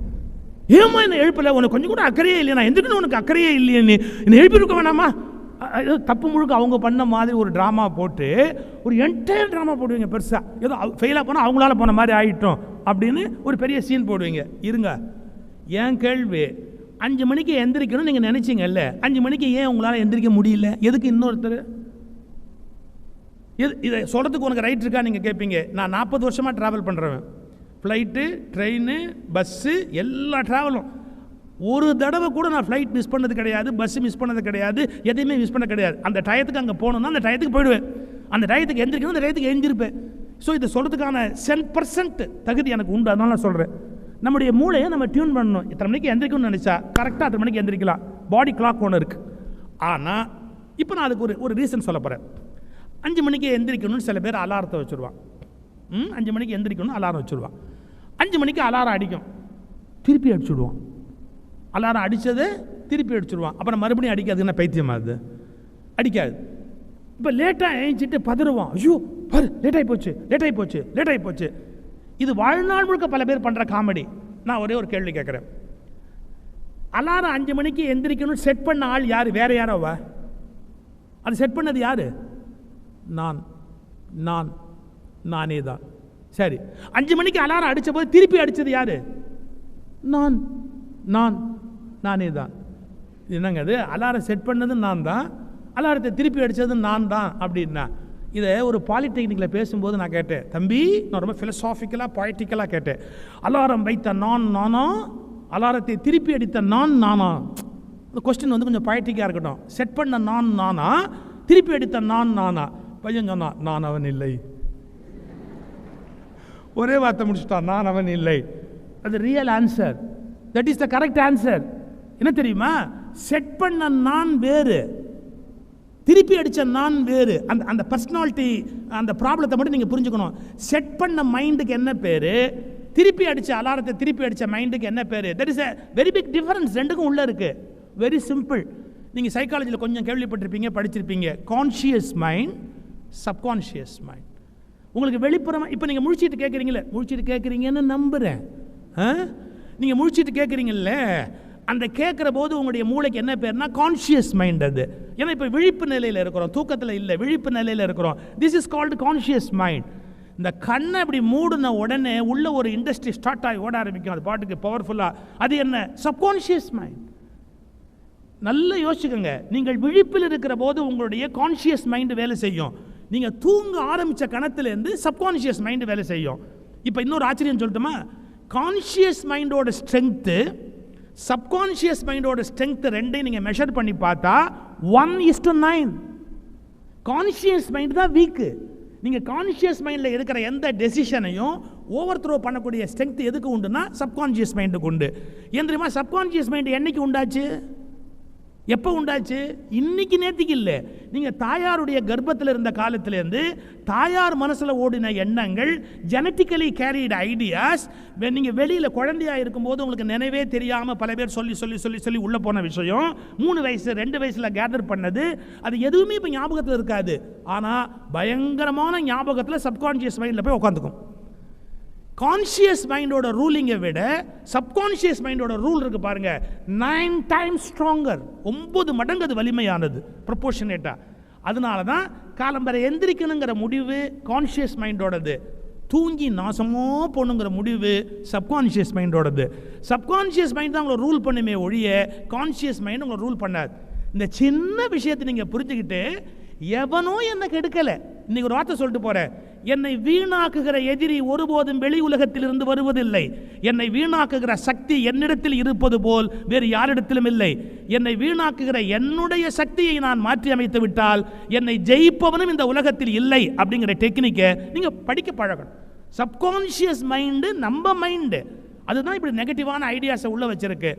ஏமா என்னை எழுப்பலை, உனக்கு கொஞ்சம் கூட அக்கறையே இல்லையா, நான் எதுக்குன்னு உனக்கு அக்கறையே இல்லையே, நீ என்னை எழுப்பியிருக்க வேணாமா. தப்பு முழுக்க அவங்க பண்ண மாதிரி ஒரு ட்ராமா போட்டு ஒரு என்டையர் ட்ராமா போடுவீங்க பெருசாக. ஏதோ ஃபெயிலாக போனால் அவங்களால போன மாதிரி ஆகிட்டோம் அப்படின்னு ஒரு பெரிய சீன் போடுவீங்க. இருங்க, ஏன் கேள்வி, 5 மணிக்கு எந்திரிக்கணும்னு நீங்கள் நினச்சிங்கல்ல, 5 மணிக்கு ஏன் உங்களால் எந்திரிக்க முடியல? எதுக்கு இன்னொருத்தர்? இதை சொல்கிறதுக்கு உனக்கு ரைட் இருக்கா நீங்கள் கேட்பீங்க. நான் 40 வருஷமாக ட்ராவல் பண்ணுறேன், ஃப்ளைட்டு, ட்ரெயின், பஸ்ஸு, எல்லா ட்ராவலும். ஒரு தடவை கூட நான் ஃப்ளைட் மிஸ் பண்ணது கிடையாது, பஸ்ஸு மிஸ் பண்ணது கிடையாது, எதையுமே மிஸ் பண்ண கிடையாது. அந்த டயத்துக்கு அங்கே போகணுன்னா அந்த டயத்துக்கு போயிடுவேன், அந்த டயத்துக்கு எந்திரிக்கணும், அந்த டயத்துக்கு எழுந்திருப்பேன். ஸோ இதை சொல்கிறதுக்கான 10% தகுதி எனக்கு உண்டு. அதனால நான் சொல்கிறேன், நம்முடைய மூளையை நம்ம டியூன் பண்ணணும். இத்தனை மணிக்கு எந்திரிக்கணும்னு நினச்சா கரெக்டாக 10 மணிக்கு எந்திரிக்கலாம். பாடி கிளாக் ஒன்று இருக்குது. ஆனால் இப்போ நான் அதுக்கு ஒரு ரீசன் சொல்ல போகிறேன். 5 மணிக்கு எந்திரிக்கணும்னு சில பேர் அலாரத்தை வச்சுருவான். 5 மணிக்கு எந்திரிக்கணும்னு அலாரம் வச்சுருவான். 5 மணிக்கு அலாரம் அடிக்கும், திருப்பி அடிச்சுடுவான். அலாரம் அடித்தது திருப்பி அடிச்சுடுவான். அப்புறம் மறுபடியும் அடிக்காதுன்னா பைத்தியமா? அது அடிக்காது. இப்போ லேட்டாக எழுந்திட்டு பதறுவான், ஐயோ பாரு லேட்டாகி போச்சு, லேட்டாகி போச்சு, லேட்டாகி போச்சு. இது வாழ்நாள் முழுக்க பல பேர் பண்ணுற காமெடி. நான் ஒரே ஒரு கேள்வி கேட்குறேன், அலாரம் 5 மணிக்கு எந்திரிக்கணும்னு செட் பண்ண ஆள் யார்? வேறு யாரோவா? அது செட் பண்ணது யார்? நானே தான். சரி, 5 மணிக்கு அலாரம் அடித்த போது திருப்பி அடித்தது யார்? நானே தான். என்னங்க அது? அலாரம் செட் பண்ணது நான் தான், அலாரத்தை திருப்பி அடித்தது நான் தான் அப்படின்னா. இதை ஒரு பாலிடெக்னிக்கில் பேசும்போது நான் கேட்டேன், தம்பி, நான் ரொம்ப ஃபிலசாஃபிக்கலாக பொய்டிக்கலாக கேட்டேன், அலாரம் வைத்த நானா, அலாரத்தை திருப்பி அடித்த நானா? இந்த கொஸ்டின் வந்து கொஞ்சம் பொய்டிக்காக இருக்கட்டும். செட் பண்ண நானா, திருப்பி அடித்த நானா? பையன் சொன்னான், நான் அவன் இல்லை. ஒரே வார்த்தை முடிச்சுட்டான், நான் அவன் இல்லை. அது real answer, that is the correct answer. என்ன தெரியுமா? செட் பண்ண நான் வேறு, திருப்பி அடித்த நான் வேறு. அந்த பர்சனாலிட்டி, அந்த ப்ராப்ளத்தை மட்டும் நீங்கள் புரிஞ்சுக்கணும். செட் பண்ண மைண்டுக்கு என்ன பேர், திருப்பி அடித்த அலாரத்தை திருப்பி அடித்த மைண்டுக்கு என்ன பேர்? That is a very big difference. ரெண்டுக்கும் உள்ளே இருக்குது. Very simple. நீங்கள் சைக்காலஜியில் கொஞ்சம் கேள்விப்பட்டிருப்பீங்க, படிச்சிருப்பீங்க. Conscious mind, subconscious mind. உங்களுக்கு வெளிப்புறமாக இப்போ நீங்கள் முழிச்சிட்டு கேட்குறீங்களே, முழிச்சிட்டு கேட்குறீங்கன்னு நம்புகிறேன். நீங்கள் முழிச்சிட்டு கேட்குறீங்கல்ல, அந்த கேட்குற போது உங்களுடைய மூளைக்கு என்ன பேர்னா கான்ஷியஸ் மைண்ட். அது ஏன்னா இப்போ விழிப்பு நிலையில் இருக்கிறோம், தூக்கத்தில் இல்லை, விழிப்பு நிலையில் இருக்கிறோம். This is called conscious mind. இந்த கண்ணை அப்படி மூடின உடனே உள்ள ஒரு இண்டஸ்ட்ரி ஸ்டார்ட் ஆகி ஓட ஆரம்பிக்கும், அது பாட்டுக்கு பவர்ஃபுல்லாக. அது என்ன? Subconscious mind. நல்லா யோசிச்சுக்கோங்க. நீங்கள் விழிப்பில் இருக்கிற போது உங்களுடைய கான்ஷியஸ் மைண்டு வேலை செய்யும். நீங்கள் தூங்க ஆரம்பித்த கணத்துலேருந்து சப்கான்ஷியஸ் மைண்டு வேலை செய்யும். இப்போ இன்னொரு ஆச்சரியம் சொல்லட்டுமா? கான்ஷியஸ் மைண்டோட ஸ்ட்ரென்த்து, சப்கான்ஷியஸ் மைண்டோட ஸ்ட்ரென்த்து ரெண்டையும் நீங்கள் மெஷர் பண்ணி பார்த்தா 1:9. கான்ஷியஸ் மைண்ட் தான் வீக்கு. நீங்கள் கான்ஷியஸ் மைண்டில் இருக்கிற எந்த டெசிஷனையும் ஓவர் த்ரோ பண்ணக்கூடிய ஸ்ட்ரென்த் எதுக்கு உண்டுன்னா சப்கான்ஷியஸ் மைண்டுக்கு உண்டு. ஏன் தெரியுமா? சப்கான்ஷியஸ் மைண்டு என்னைக்கு உண்டாச்சு? எப்போ உண்டாச்சு? இன்னைக்கு நேற்றுக்கு இல்லை. நீங்கள் தாயாருடைய கர்ப்பத்தில் இருந்த காலத்திலேருந்து தாயார் மனசில் ஓடின எண்ணங்கள், ஜெனட்டிக்கலி கேரிடு ஐடியாஸ், நீங்கள் வெளியில் குழந்தையாக இருக்கும்போது உங்களுக்கு நினைவே தெரியாமல் பல பேர் சொல்லி சொல்லி சொல்லி சொல்லி உள்ளே போன விஷயம், 3 வயசு 2 வயசில் கேதர் பண்ணது, அது எதுவுமே இப்போ ஞாபகத்தில் இருக்காது. ஆனால் பயங்கரமான ஞாபகத்தில் சப்கான்ஷியஸ் மைண்டில் போய் உட்காந்துக்கும். கான்ஷியஸ் மைண்டோட ரூலிங்கை விட சப்கான்ஷியஸ் மைண்டோட ரூல் இருக்கு பாருங்க, 9 times ஸ்ட்ராங்கர். 9 மடங்கு அது வலிமையானது, ப்ரொபோர்ஷனேட்டா. அதனால தான் காலம்பரை எந்திரிக்கணுங்கிற முடிவு கான்ஷியஸ் மைண்டோடது, தூங்கி நாசமோ போகணுங்கிற முடிவு சப்கான்ஷியஸ் மைண்டோடது. சப்கான்ஷியஸ் மைண்ட் தான் உங்களை ரூல் பண்ணுமே ஒழிய கான்ஷியஸ் மைண்ட் உங்களை ரூல் பண்ணாது. இந்த சின்ன விஷயத்தை நீங்கள் புரிஞ்சுக்கிட்டு, எவனோ என்ன கெடுக்கலை. இன்னைக்கு ஒரு வார்த்தை சொல்லிட்டு போகிறேன், என்னை வீணாக்குகிற எதிரி ஒருபோதும் வெளி உலகத்திலிருந்து வருவதில்லை. என்னை வீணாக்குகிற சக்தி என்னிடத்தில் இருப்பது போல் வேறு யாரிடத்திலும் இல்லை. என்னை வீணாக்குகிற என்னுடைய சக்தியை நான் மாற்றி அமைத்து விட்டால் என்னை ஜெயிப்பவனும் இந்த உலகத்தில் இல்லை அப்படிங்கிற டெக்னிக்கை நீங்கள் படிக்க பழகணும். சப்கான்ஷியஸ் மைண்டு நம்ம மைண்டு அதுதான் இப்படி நெகட்டிவான ஐடியாஸை உள்ள வச்சிருக்கு.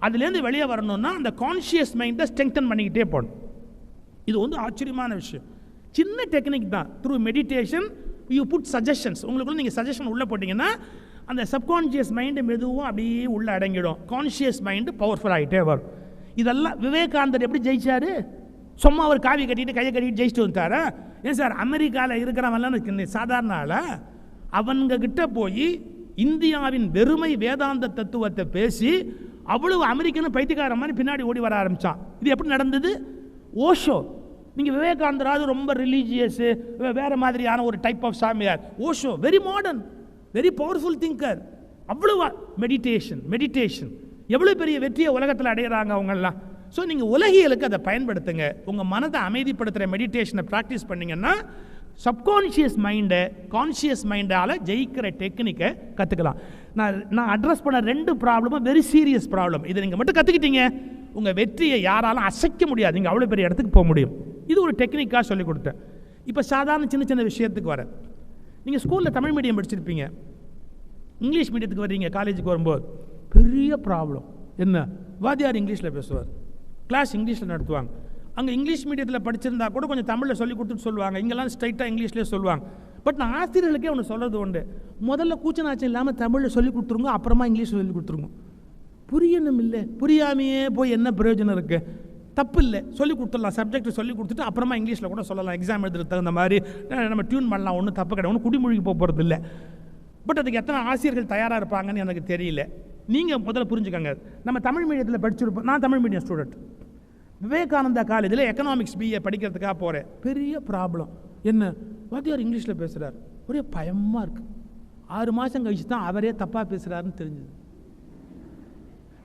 அதுலேருந்து வெளியே வரணும்னா அந்த கான்ஷியஸ் மைண்டை ஸ்ட்ரெங்தன் பண்ணிக்கிட்டே போகணும். இது ஆச்சரியமான விஷயம். சின்ன டெக்னிக் தான். Through meditation you put suggestions. உங்களுக்குள்ள நீங்கள் சஜஷன் உள்ளே போட்டிங்கன்னா அந்த சப்கான்ஷியஸ் மைண்டு மெதுவும் அப்படியே உள்ளே அடங்கிடும். கான்ஷியஸ் மைண்டு பவர்ஃபுல் ஆகிட்டே வரும். இதெல்லாம் விவேகானந்தர் எப்படி ஜெயிச்சாரு? சும்மா ஒரு காவி கட்டிட்டு கையை கட்டிட்டு ஜெயிச்சுட்டு வந்துட்டாரா? ஏன் சார் அமெரிக்காவில் இருக்கிறவன்லாம் சாதாரண ஆளா? அவங்க கிட்ட போய் இந்தியாவின் வெறுமை வேதாந்த தத்துவத்தை பேசி அவ்வளவு அமெரிக்கனு பைத்தியக்கார மாதிரி பின்னாடி ஓடி வர ஆரம்பித்தான். இது எப்படி நடந்தது? ஓஷோ. நீங்கள் விவேகானந்தராவது ரொம்ப ரிலீஜியஸு வேறு மாதிரியான ஒரு டைப் ஆஃப் சாமியார். Osho very modern, very powerful thinker. அவ்வளோ மெடிடேஷன் எவ்வளோ பெரிய வெற்றியை உலகத்தில் அடையிறாங்க அவங்கெல்லாம். ஸோ நீங்கள் உலகியலுக்கு அதை பயன்படுத்துங்க. உங்கள் மனதை அமைதிப்படுத்துகிற மெடிடேஷனை ப்ராக்டிஸ் பண்ணிங்கன்னா சப்கான்ஷியஸ் மைண்டை கான்ஷியஸ் மைண்டால் ஜெயிக்கிற டெக்னிக்கை கற்றுக்கலாம். நான் அட்ரஸ் பண்ண 2 ப்ராப்ளமும் வெரி சீரியஸ் ப்ராப்ளம். இதை நீங்கள் மட்டும் கற்றுக்கிட்டீங்க, உங்கள் வெற்றியை யாராலும் அசைக்க முடியாது. நீங்கள் அவ்வளோ பெரிய இடத்துக்கு போக முடியும். இது ஒரு டெக்னிக்காக சொல்லிக் கொடுத்தேன். இப்போ சாதாரண சின்ன சின்ன விஷயத்துக்கு வர, நீங்கள் ஸ்கூலில் தமிழ் மீடியம் படிச்சிருப்பீங்க, இங்கிலீஷ் மீடியத்துக்கு வர்றீங்க. காலேஜுக்கு வரும்போது பெரிய ப்ராப்ளம் என்ன? வாத்தியார் இங்கிலீஷில் பேசுவார், கிளாஸ் இங்கிலீஷில் நடத்துவாங்க. அங்கே இங்கிலீஷ் மீடியத்தில் படிச்சிருந்தா கூட கொஞ்சம் தமிழில் சொல்லி கொடுத்துட்டு சொல்லுவாங்க. இங்கெல்லாம் ஸ்ட்ரைட்டாக இங்கிலீஷ்லேயே சொல்லுவாங்க. பட் நான் ஆசிரியர்களுக்கே ஒன்று சொல்கிறது உண்டு, முதல்ல கூச்சநாச்சம் இல்லாமல் தமிழில் சொல்லி கொடுத்துருங்க, அப்புறமா இங்கிலீஷ் சொல்லி கொடுத்துருங்க. புரியணும் இல்லை, புரியாமையே போய் என்ன பிரயோஜனம் இருக்குது? தப்பு இல்லை, சொல்லி கொடுத்துடலாம். சப்ஜெக்ட் சொல்லி கொடுத்துட்டு அப்புறமா இங்கிலீஷில் கூட சொல்லலாம். எக்ஸாம் எழுதுறதுக்கு தகுந்த மாதிரி நம்ம டியூன் பண்ணலாம். ஒன்றும் தப்பு கிடையாது, ஒன்றும் குடிமொழிக்கு போக போகிறது இல்லை. பட் அதுக்கு எத்தனை ஆசிரியர்கள் தயாராக இருப்பாங்கன்னு எனக்கு தெரியல. நீங்கள் முதல்ல புரிஞ்சுக்கங்க. நம்ம தமிழ் மீடியத்தில் படிச்சிருப்போம். நான் தமிழ் மீடியம் ஸ்டூடெண்ட். விவேகானந்தா காலேஜில் எக்கனாமிக்ஸ் பிஏ படிக்கிறதுக்காக போகிறேன். பெரிய ப்ராப்ளம் என்ன? வாத்தியார் இங்கிலீஷில் பேசுகிறார், ஒரே பயமாக இருக்குது. 6 மாதம் கழிச்சு தான் அவரே தப்பாக பேசுகிறாருன்னு தெரிஞ்சுது.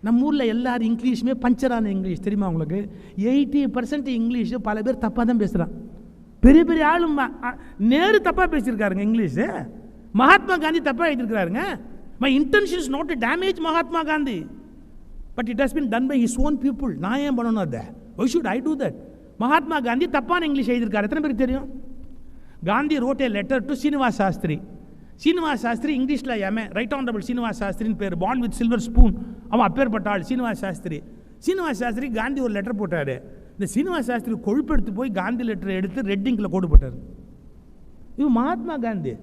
நம்ம ஊரில் எல்லாரும் இங்கிலீஷுமே பஞ்சரான இங்கிலீஷ் தெரியுமா உங்களுக்கு? 80% இங்கிலீஷு பல பேர் தப்பாக தான் பேசுகிறான். பெரிய பெரிய ஆளும் நேரு தப்பாக பேசியிருக்காருங்க இங்கிலீஷு. மகாத்மா காந்தி தப்பாக எழுதியிருக்கிறாருங்க. My intention is not to damage Mahatma Gandhi, but it has been done by his own people. நான் ஏன் பண்ணணும் அதை? Why should I do that? Mahatma Gandhi தப்பான இங்கிலீஷ் எழுதியிருக்காரு. எத்தனை பேருக்கு தெரியும்? Gandhi wrote a letter to Srinivas Sastri. Srinivas Sastri இங்கிலீஷில் எம்ஏ, ரைட் ஆனரபிள் சீனிவாஸ் சாஸ்திரின்னு பேர், பார்ன் வித் சில்வர் ஸ்பூன். அவன் அப்பேற்பட்ட ஆள் சீனிவாஸ் சாஸ்திரி. சீனிவாஸ் சாஸ்திரி காந்தி ஒரு லெட்டர் போட்டார். இந்த சீனிவாஸ் சாஸ்திரி கொழுப்பெடுத்து போய் காந்தி லெட்டரை எடுத்து ரெட்டிங்கில் கோடு போட்டார். இவன் மகாத்மா காந்தி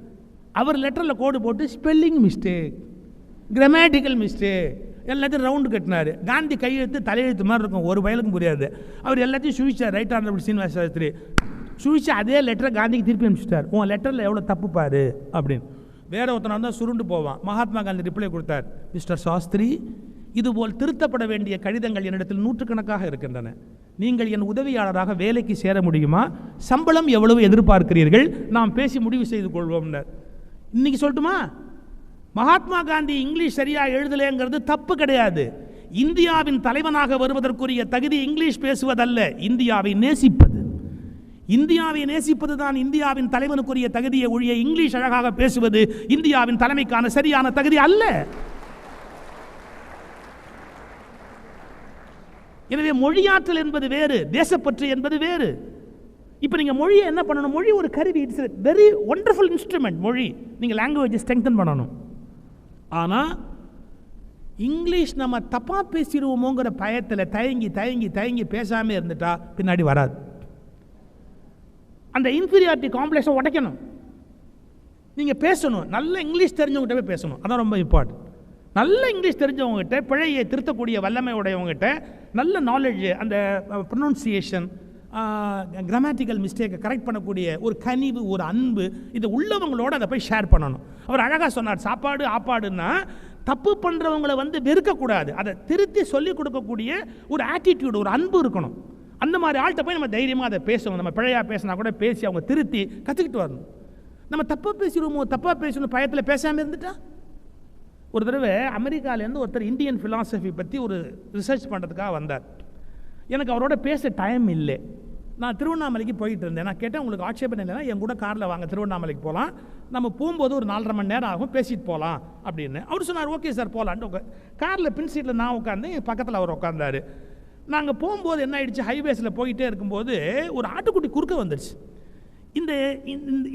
அவர் லெட்டரில் கோடு போட்டு ஸ்பெல்லிங் மிஸ்டேக், கிராமட்டிக்கல் மிஸ்டேக் எல்லாத்தையும் ரவுண்டு கட்டினார். காந்தி கையெழுத்து தலையெழுத்து மாதிரி இருக்கும், ஒரு வயலுக்கும் புரியாது. அவர் எல்லாத்தையும் சுவிச்சார். Right honourable Srinivas Shastri switch அதே லெட்டரை காந்திக்கு திருப்பி அனுப்பிச்சிட்டார். உன் லெட்டரில் எவ்வளோ தப்பு பாரு அப்படின்னு. வேற ஒருத்தனை வந்தால் சுருண்டு போவான். மகாத்மா காந்தி ரிப்ளை கொடுத்தார், மிஸ்டர் சாஸ்திரி, இதுபோல் திருத்தப்பட வேண்டிய கடிதங்கள் என்னிடத்தில் 100கணக்காக இருக்கின்றன. நீங்கள் என் உதவியாளராக வேலைக்கு சேர முடியுமா? சம்பளம் எவ்வளவு எதிர்பார்க்கிறீர்கள்? நாம் பேசி முடிவு செய்து கொள்வோம்னார். இன்னைக்கு சொல்லட்டுமா? மகாத்மா காந்தி இங்கிலீஷ் சரியாக எழுதலைங்கிறது தப்பு கிடையாது. இந்தியாவின் தலைவனாக வருவதற்குரிய தகுதி இங்கிலீஷ் பேசுவதல்ல, இந்தியாவை நேசிப்பது. இந்தியாவை நேசிப்பது தான் இந்தியாவின் தலைவனுக்குரிய தகுதியை ஒழிய இங்கிலீஷ் அழகாக பேசுவது இந்தியாவின் தலைமைக்கான சரியான தகுதி அல்ல. எனவே மொழியாற்றல் என்பது வேறு, தேசப்பற்று என்பது வேறு. இப்போ நீங்கள் மொழியை என்ன பண்ணணும்? மொழி ஒரு கருவி, இட்ஸ் வெரி ஒண்டர்ஃபுல் இன்ஸ்ட்ருமெண்ட். மொழி நீங்கள் லாங்குவேஜை ஸ்ட்ரெங்தன் பண்ணணும். ஆனால் இங்கிலீஷ் நம்ம தப்பாக பேசிடுவோமோங்கிற பயத்தில் தயங்கி தயங்கி தயங்கி பேசாமல் இருந்துட்டா பின்னாடி வராது. அந்த இன்ஃபீரியாரிட்டி காம்ப்ளெக்ஸை உடைக்கணும். நீங்கள் பேசணும், நல்ல இங்கிலீஷ் தெரிஞ்சவங்ககிட்ட போய் பேசணும். அதான் ரொம்ப இம்பார்ட்டன்ட். நல்ல இங்கிலீஷ் தெரிஞ்சவங்ககிட்ட, பிழையை திருத்தக்கூடிய வல்லமை உடையவங்ககிட்ட, நல்ல நாலேஜ், அந்த ப்ரொனவுன்சியேஷன், கிராமட்டிக்கல் மிஸ்டேக்கை கரெக்ட் பண்ணக்கூடிய ஒரு கனிவு, ஒரு அன்பு, இது உள்ளவங்களோட அதை போய் ஷேர் பண்ணணும். அவர் அழகாக சொன்னார், சாப்பாடு ஆப்பாடுன்னா தப்பு பண்ணுறவங்களை வெறுக்கக்கூடாது, அதை திருத்தி சொல்லிக் கொடுக்கக்கூடிய ஒரு ஆட்டிடியூடு, ஒரு அன்பு இருக்கணும். அந்த மாதிரி ஆள்கிட்ட போய் நம்ம தைரியமாக அதை பேசணும். நம்ம பிழையாக பேசினா கூட பேசி அவங்க திருத்தி கற்றுக்கிட்டு வரணும். நம்ம தப்பாக பேசிடுவோமோ, தப்பாக பேசணும் பயத்தில் பேசாமல் இருந்துட்டா. ஒரு தடவை அமெரிக்காவிலேருந்து ஒருத்தர் இந்தியன் ஃபிலாசபி பற்றி ஒரு ரிசர்ச் பண்ணுறதுக்காக வந்தார். எனக்கு அவரோட பேச டைம் இல்லை. நான் திருவண்ணாமலைக்கு போயிட்டு இருந்தேன். நான் கேட்டேன், உங்களுக்கு ஆட்சேபனை இல்லைன்னா என் கூட காரில் வாங்க, திருவண்ணாமலைக்கு போகலாம், நம்ம போகும்போது ஒரு 4.5 மணி நேரம் ஆகும், பேசிட்டு போகலாம் அப்படின்னு. அவர் சொன்னார், ஓகே சார் போகலான்ட்டு. காரில் பின் சீட்டில் நான் உட்காந்து, பக்கத்தில் அவர் உட்காந்தாரு. நாங்கள் போகும்போது என்ன ஆயிடுச்சு, ஹைவேஸில் போயிட்டே இருக்கும்போது ஒரு ஆட்டுக்குட்டி குறுக்க வந்துடுச்சு.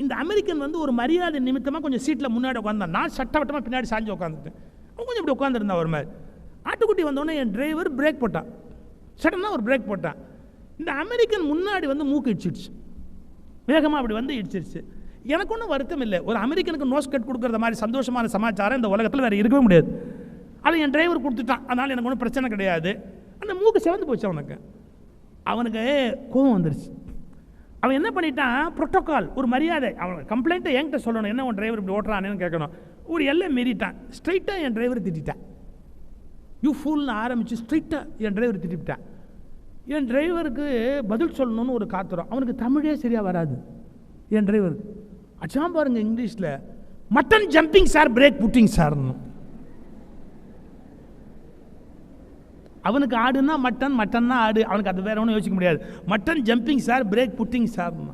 இந்த அமெரிக்கன் வந்து ஒரு மரியாதை நிமித்தமாக கொஞ்சம் சீட்டில் முன்னாடி உட்காந்தான். நான் சட்டவட்டமாக பின்னாடி சாஞ்சு உட்காந்துட்டேன். அவன் கொஞ்சம் இப்படி உட்காந்துருந்தான் ஒரு மாதிரி. ஆட்டுக்குட்டி வந்தோடனே என் டிரைவர் பிரேக் போட்டான், சடனாக ஒரு பிரேக் போட்டான். இந்த அமெரிக்கன் முன்னாடி வந்து மூக்கு இடிச்சிடுச்சு, வேகமாக அப்படி வந்து இடிச்சிருச்சு. எனக்கு ஒன்றும் வருத்தம் இல்லை. ஒரு அமெரிக்கனுக்கு நோஸ் கட் கொடுக்குற மாதிரி சந்தோஷமான சமாச்சாரம் இந்த உலகத்தில் வேறு இருக்கவே முடியாது. அதை என் டிரைவர் கொடுத்துட்டான், அதனால் எனக்கு ஒன்றும் பிரச்சனை கிடையாது. அந்த மூக்கு சிவந்து போச்சு. அவனுக்கு கோவம் வந்துருச்சு. அவன் என்ன பண்ணிட்டான், ப்ரோட்டோக்கால், ஒரு மரியாதை, அவன் கம்ப்ளைண்ட்டை என்கிட்ட சொல்லணும், என்ன உன் டிரைவர் இப்படி ஓட்டுறானேன்னு கேட்கணும். ஒரு எல்லை மீறிட்டான். ஸ்ட்ரைட்டாக என் டிரைவர் திட்டான். யூ ஃபுல்னு ஆரம்பித்து ஸ்ட்ரைட்டாக என் டிரைவர் திட்டான். என் டிரைவருக்கு பதில் சொல்லணும்னு ஒரு காத்துறோம். அவனுக்கு தமிழே சரியாக வராது என் டிரைவருக்கு. அச்சாம் பாருங்க இங்கிலீஷில், mutton jumping sir, bread pudding சார்னு. அவனுக்கு ஆடுன்னா மட்டன், மட்டன்னா ஆடு, அவனுக்கு அது வேற ஒன்றும் யோசிக்க முடியாது. Mutton jumping sir, bread pudding சார்னா.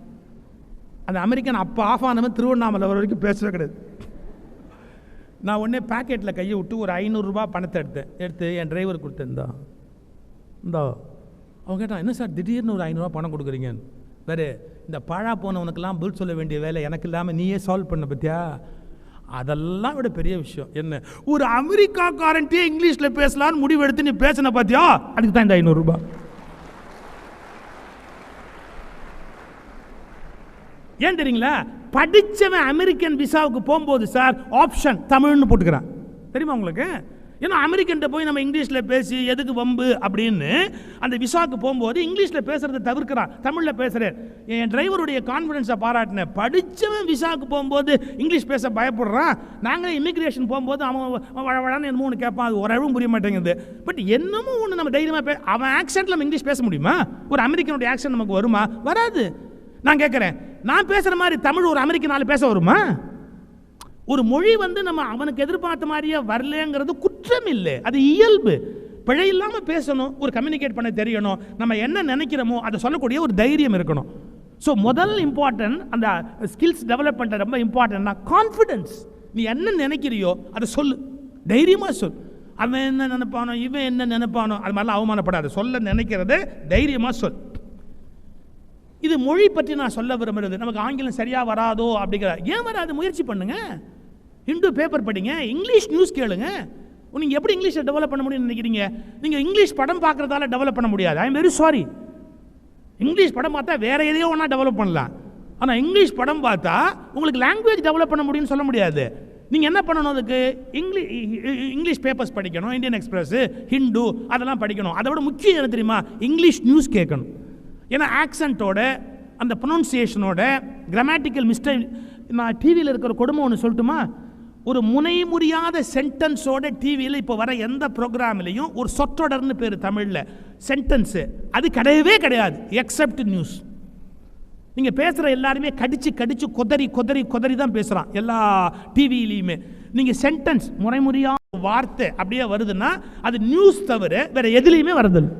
அந்த அமெரிக்கன் அப்போ ஆஃப் ஆனவன் திருவண்ணாமலை வரைக்கும் பேசவே கிடையாது. நான் உடனே பேக்கெட்டில் கையை விட்டு ஒரு 500 ரூபா பணத்தை எடுத்து என் டிரைவர் கொடுத்தேன். இந்தா. அவங்க கேட்டான், என்ன சார் திடீர்னு ஒரு 500 ரூபா பணம் கொடுக்குறீங்கன்னு. வேறு இந்த பாழா போனவனுக்கெல்லாம் பில் சொல்ல வேண்டிய வேலை எனக்கு இல்லாமல் நீயே சால்வ் பண்ண பற்றியா? அதெல்லாம் விட பெரிய விஷயம் என்ன, ஒரு அமெரிக்காக்காரன்ட்டே இங்கிலீஷில் பேசலான்னு முடிவு எடுத்து நீ பேசின பார்த்தியா, அதுக்கு தான் இந்த 500 ரூபா. ஏன் தெரியுங்களா, படித்தவன் அமெரிக்கன் விசாவுக்கு போகும்போது சார் ஆப்ஷன் தமிழ்னு போட்டுக்கிறான். தெரியுமா உங்களுக்கு? ஏன்னா அமெரிக்கன்ட்ட போய் நம்ம இங்கிலீஷில் பேசி எதுக்கு வம்பு அப்படின்னு அந்த விசாவுக்கு போகும்போது இங்கிலீஷில் பேசுகிறத தவிர்க்கிறான், தமிழில் பேசுகிறேன். என் டிரைவருடைய கான்ஃபிடென்ஸை பாராட்டினேன். படித்தவன் விசாவுக்கு போகும்போது இங்கிலீஷ் பேச பயப்படுறான். நாங்களே இமிக்ரேஷன் போகும்போது அவன் வழவழான்னு என்னமோ ஒன்று கேட்பான், அது ஒரு அளவும் புரிய மாட்டேங்குது. பட் என்னமோ ஒன்று நம்ம தைரியமாக அவன் ஆக்சென்ட்டில் நம்ம இங்கிலீஷ் பேச முடியுமா? ஒரு அமெரிக்கனுடைய ஆக்சென்ட் நமக்கு வருமா? வராது. நான் கேட்குறேன், நான் பேசுகிற மாதிரி தமிழ் ஒரு அமெரிக்கனால பேச வருமா? ஒரு மொழி வந்து நம்ம அவனுக்கு எதிர்பார்த்த மாதிரியே வரலங்கிறது குற்றம் இல்லை, அது இயல்பு. பிழை இல்லாமல் பேசணும், ஒரு கம்யூனிகேட் பண்ண தெரியணும், நம்ம என்ன நினைக்கிறோமோ அதை சொல்லக்கூடிய ஒரு தைரியம் இருக்கணும். ஸோ முதல் இம்பார்ட்டன்ட் அந்த ஸ்கில்ஸ் டெவலப் பண்ணுற ரொம்ப இம்பார்ட்டன்ட்னா கான்ஃபிடென்ஸ். நீ என்ன நினைக்கிறியோ அதை சொல்லு, தைரியமாக சொல். அவன் என்ன நினைப்பானோ இவன் என்ன நினைப்பானோ அது மாதிரிலாம் அவமானப்படாது. சொல்ல நினைக்கிறத தைரியமாக சொல். இது மொழி பற்றி நான் சொல்ல விரும்புகிறது. நமக்கு ஆங்கிலம் சரியாக வராதோ அப்படிங்கிற, ஏன் வராது? முயற்சி பண்ணுங்க, ஹிந்து பேப்பர் படிங்க, இங்கிலீஷ் நியூஸ் கேளுங்க. நீங்கள் எப்படி இங்கிலீஷை டெவலப் பண்ண முடியும்னு நினைக்கிறீங்க? நீங்கள் இங்கிலீஷ் படம் பார்க்குறதால டெவலப் பண்ண முடியாது. I am very sorry. English படம் பார்த்தா வேற எதையோ ஒன்றா டெவலப் பண்ணலாம். ஆனால் இங்கிலீஷ் படம் பார்த்தா உங்களுக்கு லாங்குவேஜ் டெவலப் பண்ண முடியும்னு சொல்ல முடியாது. நீங்கள் என்ன பண்ணணும்? அதுக்கு இங்கிலீஷ் பேப்பர்ஸ் படிக்கணும், இந்தியன் எக்ஸ்பிரஸ், ஹிந்து அதெல்லாம் படிக்கணும். அதை விட முக்கியம் என்ன தெரியுமா? இங்கிலீஷ் நியூஸ் கேட்கணும். ஏன்னா ஆக்சன்ட்டோட, அந்த ப்ரொனவுன்சியேஷனோட, கிராமட்டிக்கல் மிஸ்டேக். நான் டிவியில் இருக்கிற கொடுமை ஒன்று சொல்லட்டுமா? ஒரு முனை முடியாத சென்டென்ஸோட டிவியில் இப்போ வர எந்த ப்ரோக்ராம்லையும் ஒரு சொற்றொடர்னு பேர் தமிழில் சென்டென்ஸு அது கிடையவே கிடையாது, எக்ஸப்ட் நியூஸ். நீங்கள் பேசுகிற எல்லாருமே கடிச்சு கடிச்சு கொதறி கொதறி கொதறி தான் பேசுகிறான் எல்லா டிவியிலையுமே. நீங்கள் சென்டென்ஸ் முறைமுறையாக வார்த்தை அப்படியே வருதுன்னா அது நியூஸ் தவிர வேறு எதுலேயுமே வருதில்லை.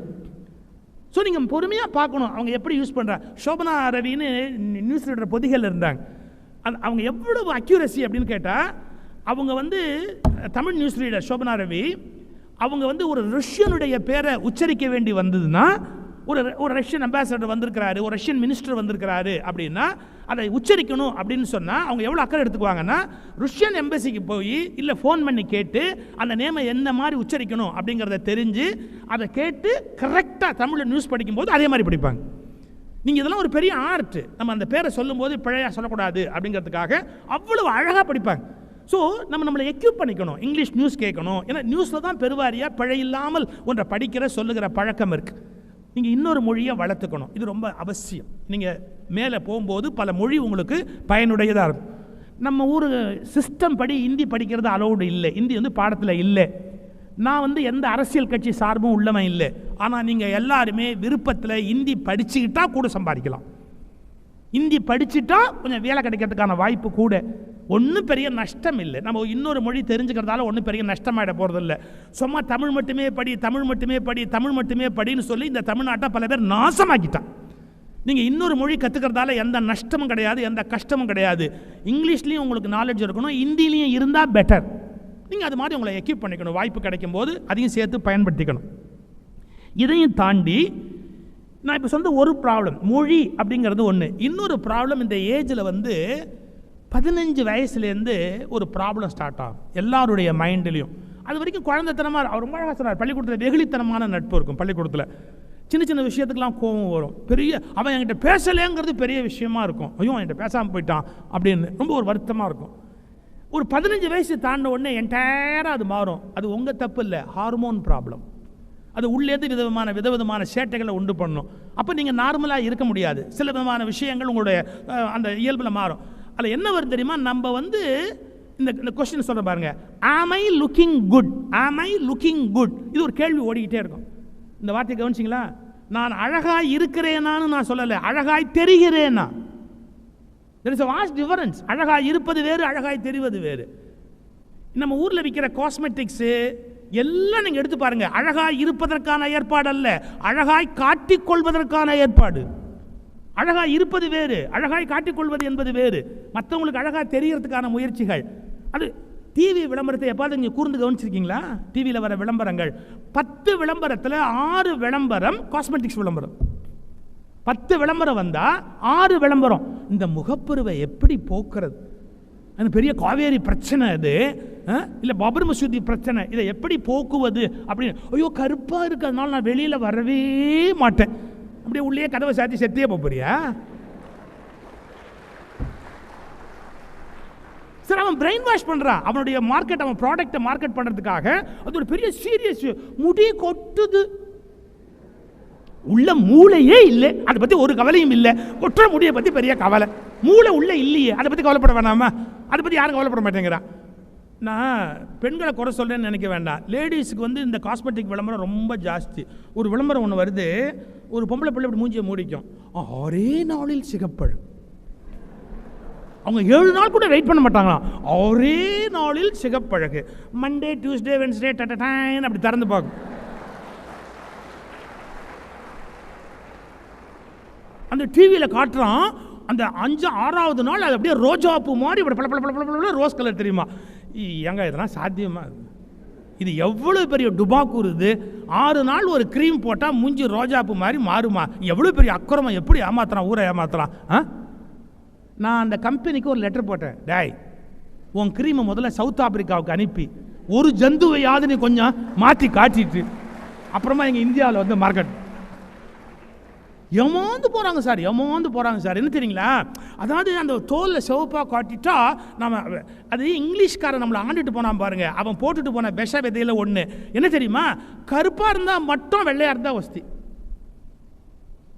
ஸோ நீங்கள் பொறுமையாக பார்க்கணும் அவங்க எப்படி யூஸ் பண்ணுறாங்க. சோபனா ரவின்னு நியூஸ் ரீடர் பொதிகள் இருந்தாங்க. அவங்க எவ்வளவு அக்யூரசி அப்படின்னு கேட்டால், அவங்க வந்து தமிழ் நியூஸ் ரீடர் சோபனா ரவி, அவங்க வந்து ஒரு ரஷ்யனுடைய பேரை உச்சரிக்க வேண்டி வந்ததுன்னா, ஒரு ரஷ்யன் அம்பாசடர் வந்திருக்கிறாரு, ஒரு ரஷ்யன் மினிஸ்டர் வந்திருக்கிறாரு அப்படின்னா அதை உச்சரிக்கணும் அப்படின்னு சொன்னால் அவங்க எவ்வளோ அக்கறை எடுத்துக்குவாங்கன்னா, ரஷ்யன் எம்பசிக்கு போய் இல்லை ஃபோன் பண்ணி கேட்டு அந்த நேமை என்ன மாதிரி உச்சரிக்கணும் அப்படிங்கிறத தெரிஞ்சு அதை கேட்டு கரெக்டாக தமிழில் நியூஸ் படிக்கும்போது அதே மாதிரி படிப்பாங்க. நீங்கள் இதெல்லாம் ஒரு பெரிய ஆர்ட். நம்ம அந்த பேரை சொல்லும்போது பிழையாக சொல்லக்கூடாது அப்படிங்கிறதுக்காக அவ்வளோ அழகாக படிப்பாங்க. ஸோ நம்மளை எக்யூப் பண்ணிக்கணும், இங்கிலீஷ் நியூஸ் கேட்கணும். ஏன்னா நியூஸில் தான் பெருவாரியாக பிழை இல்லாமல் ஒன்றை படிக்கிற சொல்லுகிற பழக்கம் இருக்குது. நீங்கள் இன்னொரு மொழியை வளர்த்துக்கணும், இது ரொம்ப அவசியம். நீங்கள் மேலே போகும்போது பல மொழி உங்களுக்கு பயனுடையதாக இருக்கும். நம்ம ஊர் சிஸ்டம் படி ஹிந்தி படிக்கிறது அலௌடு இல்லை, ஹிந்தி வந்து பாடத்தில் இல்லை. நான் வந்து எந்த அரசியல் கட்சி சார்பும் உள்ளவன் இல்லை. ஆனால் நீங்கள் எல்லாருமே விருப்பத்தில் ஹிந்தி படிச்சுக்கிட்டா கூட சம்பாதிக்கலாம். ஹிந்தி படிச்சுட்டா கொஞ்சம் வேலை கிடைக்கிறதுக்கான வாய்ப்பு கூட. ஒன்றும் பெரிய நஷ்டம் இல்லை. நம்ம இன்னொரு மொழி தெரிஞ்சுக்கிறதால ஒன்றும் பெரிய நஷ்டமாயிட போகிறதில்ல. சும்மா தமிழ் மட்டுமே படி, தமிழ் மட்டுமே படி, தமிழ் மட்டுமே படின்னு சொல்லி இந்த தமிழ்நாட்டை பல பேர் நாசமாக்கிட்டான். நீங்கள் இன்னொரு மொழி கற்றுக்கிறதால எந்த நஷ்டமும் கிடையாது, எந்த கஷ்டமும் கிடையாது. இங்கிலீஷ்லேயும் உங்களுக்கு நாலேஜ் இருக்கணும், ஹிந்திலையும் இருந்தால் பெட்டர். நீங்கள் அது மாதிரி உங்களை எக்யூப் பண்ணிக்கணும், வாய்ப்பு கிடைக்கும் போது அதையும் சேர்த்து பயன்படுத்திக்கணும். இதையும் தாண்டி நான் இப்போ சொன்ன ஒரு ப்ராப்ளம் மொழி அப்படிங்கிறது ஒன்று. இன்னொரு ப்ராப்ளம் இந்த ஏஜில் 15 வயசுலேருந்து ஒரு ப்ராப்ளம் ஸ்டார்ட் ஆகும் எல்லாருடைய மைண்ட்லேயும். அது வரைக்கும் குழந்தைத்தனமாக, அவர் ரொம்ப அழகாக சொன்னார், பள்ளிக்கூடத்தில் வெகுளித்தனமான நட்பு இருக்கும். பள்ளிக்கூடத்தில் சின்ன சின்ன விஷயத்துக்கெலாம் கோபம் வரும். அவன் என்கிட்ட பேசலேங்கிறது பெரிய விஷயமா இருக்கும். ஐயோ என்கிட்ட பேசாமல் போயிட்டான் அப்படின்னு ரொம்ப ஒரு வருத்தமாக இருக்கும். ஒரு 15 வயசு தாண்ட உடனே என்டையராக அது மாறும். அது உங்கள் தப்பு இல்லை, ஹார்மோன் ப்ராப்ளம். அது உள்ளேருந்து விதவிதமான சேட்டைகளை உண்டு பண்ணணும். அப்போ நீங்கள் நார்மலாக இருக்க முடியாது. சில விதமான விஷயங்கள் உங்களுடைய அந்த இயல்பில் மாறும். அதில் என்ன வரும் தெரியுமா, நம்ம இந்த கொஸ்டின் சொல்ல பாருங்க, ஆம் ஐ லுக்கிங் குட், ஆம் ஐ லுக்கிங் குட், இது ஒரு கேள்வி ஓடிக்கிட்டே இருக்கும். இந்த வார்த்தையை கவனிச்சிங்களா? நான் அழகாய் இருக்கிறேனான்னு நான் சொல்லலை, அழகாய் தெரிகிறேனா. there is a vast difference. அழகாய் இருப்பது வேறு, அழகாய் தெரிவது வேறு. நம்ம ஊரில் விற்கிற காஸ்மெட்டிக்ஸு எல்லாம் நீங்கள் எடுத்து பாருங்க, அழகாய் இருப்பதற்கான ஏற்பாடு அல்ல, அழகாய் காட்டிக்கொள்வதற்கான ஏற்பாடு. அழகாய் இருப்பது வேறு, அழகாய் காட்டிக்கொள்வது என்பது வேறு. மற்றவங்களுக்கு அழகாக தெரியறதுக்கான முயற்சிகள். அது டிவி விளம்பரத்தை எப்பாவது நீங்கள் கூர்ந்து கவனிச்சிருக்கீங்களா? டிவியில் வர விளம்பரங்கள் 10 விளம்பரத்தில் 6 விளம்பரம் காஸ்மெட்டிக்ஸ் விளம்பரம். 10 விளம்பரம் வந்தால் 6 விளம்பரம் இந்த முகப்பருவை எப்படி போக்குறது, அது பெரிய காவேரி பிரச்சனை, அது இல்லை பாபர் மசூதி பிரச்சனை, இதை எப்படி போக்குவது அப்படின்னு. ஐயோ கருப்பாக இருக்கிறதுனால நான் வெளியில் வரவே மாட்டேன், அப்படியே உள்ளே கதவை சாத்தி செத்தியே போறியா சார்? அவன் பிரெயின் வாஷ் பண்ணுறான், அவனுடைய மார்க்கெட், அவன் ப்ராடக்டை மார்க்கெட் பண்ணுறதுக்காக. அது ஒரு பெரிய சீரியஸ். முடி கொட்டுது, உள்ள மூளையே இல்லை, அதை பற்றி ஒரு கவலையும் இல்லை. கொட்டுற முடியை பற்றி பெரிய கவலை, மூளை உள்ள இல்லையே, அதை பற்றி கவலைப்பட வேணாமா? அதை பற்றி யாரும் கவலைப்பட மாட்டேங்கிறான். நான் பெண்களை குறை சொல்கிறேன்னு நினைக்க வேண்டாம். லேடிஸுக்கு இந்த காஸ்மெட்டிக் விளம்பரம் ரொம்ப ஜாஸ்தி. ஒரு விளம்பரம் ஒன்று வருது, ஒரு பொம்பளை பிள்ளை இப்படி மூஞ்சியை மூடிக்கும், ஒரே நாளில் சிகப்பழு. அவங்க 7 நாள் கூட வெயிட் பண்ண மாட்டாங்களாம், ஒரே நாளில் சிகப்பழகு. மண்டே டியூஸ்டே வென்ஸ்டே டட்டடைன் அப்படி திறந்து பார்க்கும். அந்த டிவியில் காட்டுறான், அந்த 5-6வது நாள் அது அப்படியே ரோஜா பூ மாதிரி இப்படி பல பல பல பல ரோஸ் கலர் தெரியுமா? ஏங்க இதெல்லாம் சாத்தியமா? இது எவ்வளோ பெரிய டுபாக்கூர் இது. 6 நாள் ஒரு க்ரீம் போட்டால் மூஞ்சி ரோஜா பூ மாதிரி மாறுமா? எவ்வளோ பெரிய அக்கறமா, எப்படி ஏமாத்துறான், ஊரை ஏமாத்துறான். நான் அந்த கம்பெனிக்கு ஒரு லெட்டர் போட்டேன், டேய் உன் க்ரீமை முதல்ல சவுத் ஆப்பிரிக்காவுக்கு அனுப்பி ஒரு ஜந்துவையாவது நீ கொஞ்சம் மாற்றி காட்டிட்டு அப்புறமா எங்கள் இந்தியாவில் மார்க்கெட். ஏமாந்து போகிறாங்க சார், ஏமாந்து போகிறாங்க சார். என்ன தெரியுங்களா, அதாவது அந்த தோலில் சிவப்பாக காட்டிட்டா நம்ம, அது இங்கிலீஷ்காரன் நம்மளை ஆண்டுட்டு போனான் பாருங்க, அவன் போட்டுட்டு போன விஷ விதையில் ஒன்று என்ன தெரியுமா, கருப்பாக இருந்தால் மட்டும் வெள்ளையாக இருந்தால் வசதி.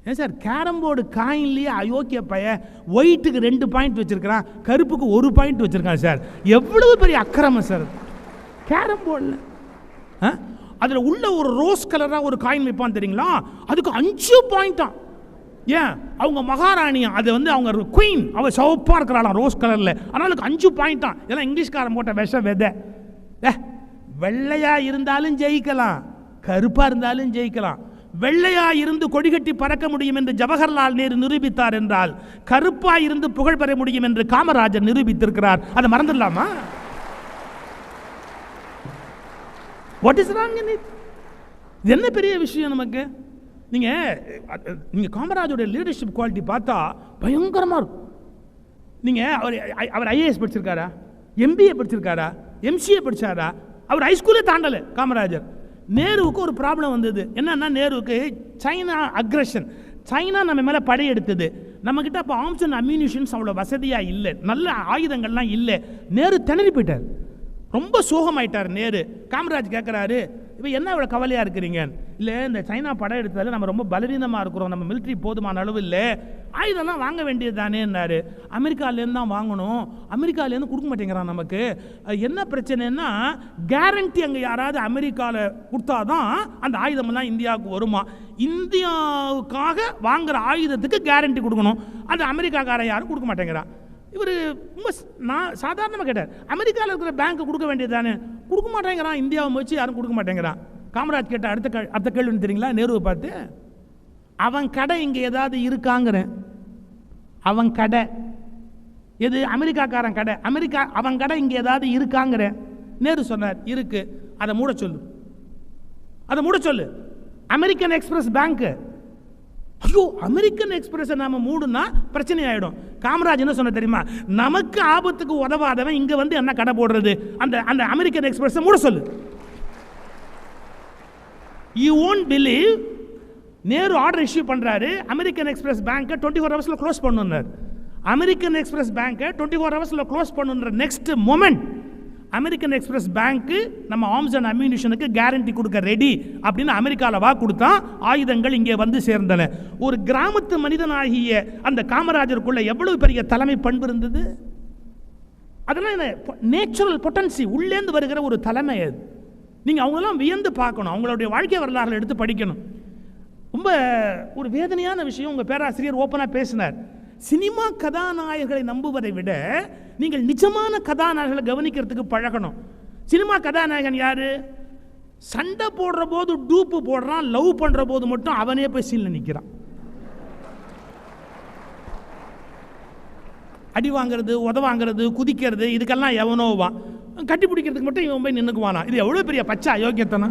ஏன் சார், கேரம் போர்டு காயின்லேயே அயோக்கிய பையன் ஒயிட்டுக்கு 2 பாயிண்ட் வச்சுருக்கிறான், கருப்புக்கு 1 பாயிண்ட் வச்சுருக்கான் சார். எவ்வளவு பெரிய அக்கிரமம் சார் கேரம் போர்டில். அதில் உள்ள ஒரு ரோஸ் கலராக ஒரு காயின் வைப்பான் தெரியுங்களா, அதுக்கு 5 பாயிண்ட்டான். ஏன், அவங்க மகாராணியா, அது அவங்க குயின், அவள் சிவப்பாக இருக்கிறாளாம் ரோஸ் கலரில், அதனால 5 பாயிண்ட்டான். இதெல்லாம் இங்கிலீஷ்காரன் போட்ட விஷ விதை. வெள்ளையாக இருந்தாலும் ஜெயிக்கலாம், கருப்பாக இருந்தாலும் ஜெயிக்கலாம். வெள்ளையா இருந்து கொடிகட்டி பறக்க முடியும் என்று ஜவஹர்லால் நேரு நிரூபித்தார் என்றால், கருப்பா இருந்து புகழ் பெற முடியும் என்று காமராஜர் நிரூபித்திருக்கிறார். அதை மறந்துடலாமா? What is wrong in it? இது என்ன பெரிய விஷயம் நமக்கு? நீங்க காமராஜருடைய லீடர்ஷிப் குவாலிட்டி பார்த்தா பயங்கரமா இருக்கும். நீங்க அவர் ஐஏஎஸ் படிச்சிருக்காரா, எம்பிஏ படிச்சிருக்காரா, எம்சிஏ படிச்சாரா? அவர் ஹைஸ்கூலே தாண்டல காமராஜர். நேருவுக்கு ஒரு ப்ராப்ளம் வந்தது. என்னன்னா, நேருவுக்கு சைனா அக்ரஷன், சைனா நம்ம மேலே படையெடுத்தது. நம்மக்கிட்ட அப்போ ஆர்ம்ஸ் அண்ட் அம்யூனிஷன்ஸ் அவ்வளோ வசதியாக இல்லை, நல்ல ஆயுதங்கள்லாம் இல்லை. நேரு திணறி போயிட்டார், ரொம்ப சோகமாயிட்டார் நேரு. காமராஜ் கேட்குறாரு, இப்போ என்ன இவ்வளோ கவலையாக இருக்கிறீங்க? இல்லை, இந்த சைனா படம் எடுத்தாலும் நம்ம ரொம்ப பலவீனமாக இருக்கிறோம், நம்ம மிலிட்ரி போதுமான அளவு இல்லை, ஆயுதம்லாம் வாங்க வேண்டியது தானேன்னாரு. அமெரிக்காலேருந்து தான் வாங்கணும், அமெரிக்காலேருந்து கொடுக்க மாட்டேங்கிறான் நமக்கு. என்ன பிரச்சனைன்னா, கேரண்டி அங்கே யாராவது அமெரிக்காவில் கொடுத்தாதான் அந்த ஆயுதமெல்லாம் இந்தியாவுக்கு வருமா. இந்தியாவுக்காக வாங்குகிற ஆயுதத்துக்கு கேரண்டி கொடுக்கணும், அந்த அமெரிக்காக்காரன் யாரும் கொடுக்க மாட்டேங்கிறான். இவர் ரொம்ப நான் சாதாரணமாக கேட்டார், அமெரிக்காவில் இருக்கிற பேங்க்கு கொடுக்க வேண்டியது தானே, கொடுக்க மாட்டேங்கிறான், இந்தியாவை வச்சு யாரும் கொடுக்க மாட்டேங்கிறான். காமராஜ் கேட்ட அடுத்த கேள்வி தெரியுங்களா, நேருவை பார்த்து, அவன் கடை இங்கே ஏதாவது இருக்காங்கிறேன். அவன் கடை எது? அமெரிக்காக்காரன் கடை. அவன் கடை இங்கே ஏதாவது இருக்காங்கிறேன். நேரு சொன்னார், இருக்கு. அதை மூட சொல்லு, அதை மூட சொல்லு. அமெரிக்கன் எக்ஸ்பிரஸ் பேங்க், ஐயோ அமெரிக்கன் எக்ஸ்பிரஸ் நாம மூடுனா பிரச்சனை ஆயிடும். காமராஜ் என்ன சொன்ன தெரியுமா? நமக்கு ஆபத்துக்கு உதவாதவன் இங்க வந்து என்ன கடை போடுறது? அந்த அந்த அமெரிக்கன் எக்ஸ்பிரஸ் மூட சொல்லு. You won't believe, Nehru order issue பண்றாரு, அமெரிக்கன் எக்ஸ்பிரஸ் பேங்கை 24 ஹவர்ஸ்ல க்ளோஸ் பண்ணுனார். அமெரிக்கன் எக்ஸ்பிரஸ் பேங்கை 24 ஹவர்ஸ்ல க்ளோஸ் பண்ணுன்ற நெக்ஸ்ட் மொமெண்ட் அமெரிக்கன் எக்ஸ்பிரஸ் பேங்க்கு நம்ம ஆர்ம்ஸ் அண்ட் அம்யூனிஷனுக்கு கேரண்டி கொடுக்க ரெடி அப்படின்னு அமெரிக்காவில் வாக்கு கொடுத்தா ஆயுதங்கள் இங்கே வந்து சேர்ந்தன. ஒரு கிராமத்து மனிதனாகிய அந்த காமராஜருக்குள்ள எவ்வளவு பெரிய தலைமை பண்பு இருந்தது! அதெல்லாம் என்ன நேச்சுரல் பொட்டன்சி, உள்ளேந்து வருகிற ஒரு தலைமை அது. நீங்கள் அவங்களெல்லாம் வியந்து பார்க்கணும், அவங்களுடைய வாழ்க்கை வரலாறுகளை எடுத்து படிக்கணும். ரொம்ப ஒரு வேதனையான விஷயம் உங்கள் பேராசிரியர் ஓப்பனாக பேசினார். சினிமா கதாநாயகர்களை நம்புவதை விட நீங்கள் நிஜமான கதாநாயகர்களை கவனிக்கிறதுக்கு பழகணும். சினிமா கதாநாயகன் யாரு? சண்டை போடுற போது டூப்பு போடுறான், லவ் பண்ற போது மட்டும் அவனே போய் சீல்ல நிற்கிறான். அடி வாங்கிறது, உதவாங்கிறது, குதிக்கிறது, இதுக்கெல்லாம் எவனோவான். கட்டி பிடிக்கிறதுக்கு மட்டும் இவன் போய் நின்றுக்குவானா? இது எவ்வளோ பெரிய பச்சை அயோக்கியத்தனா!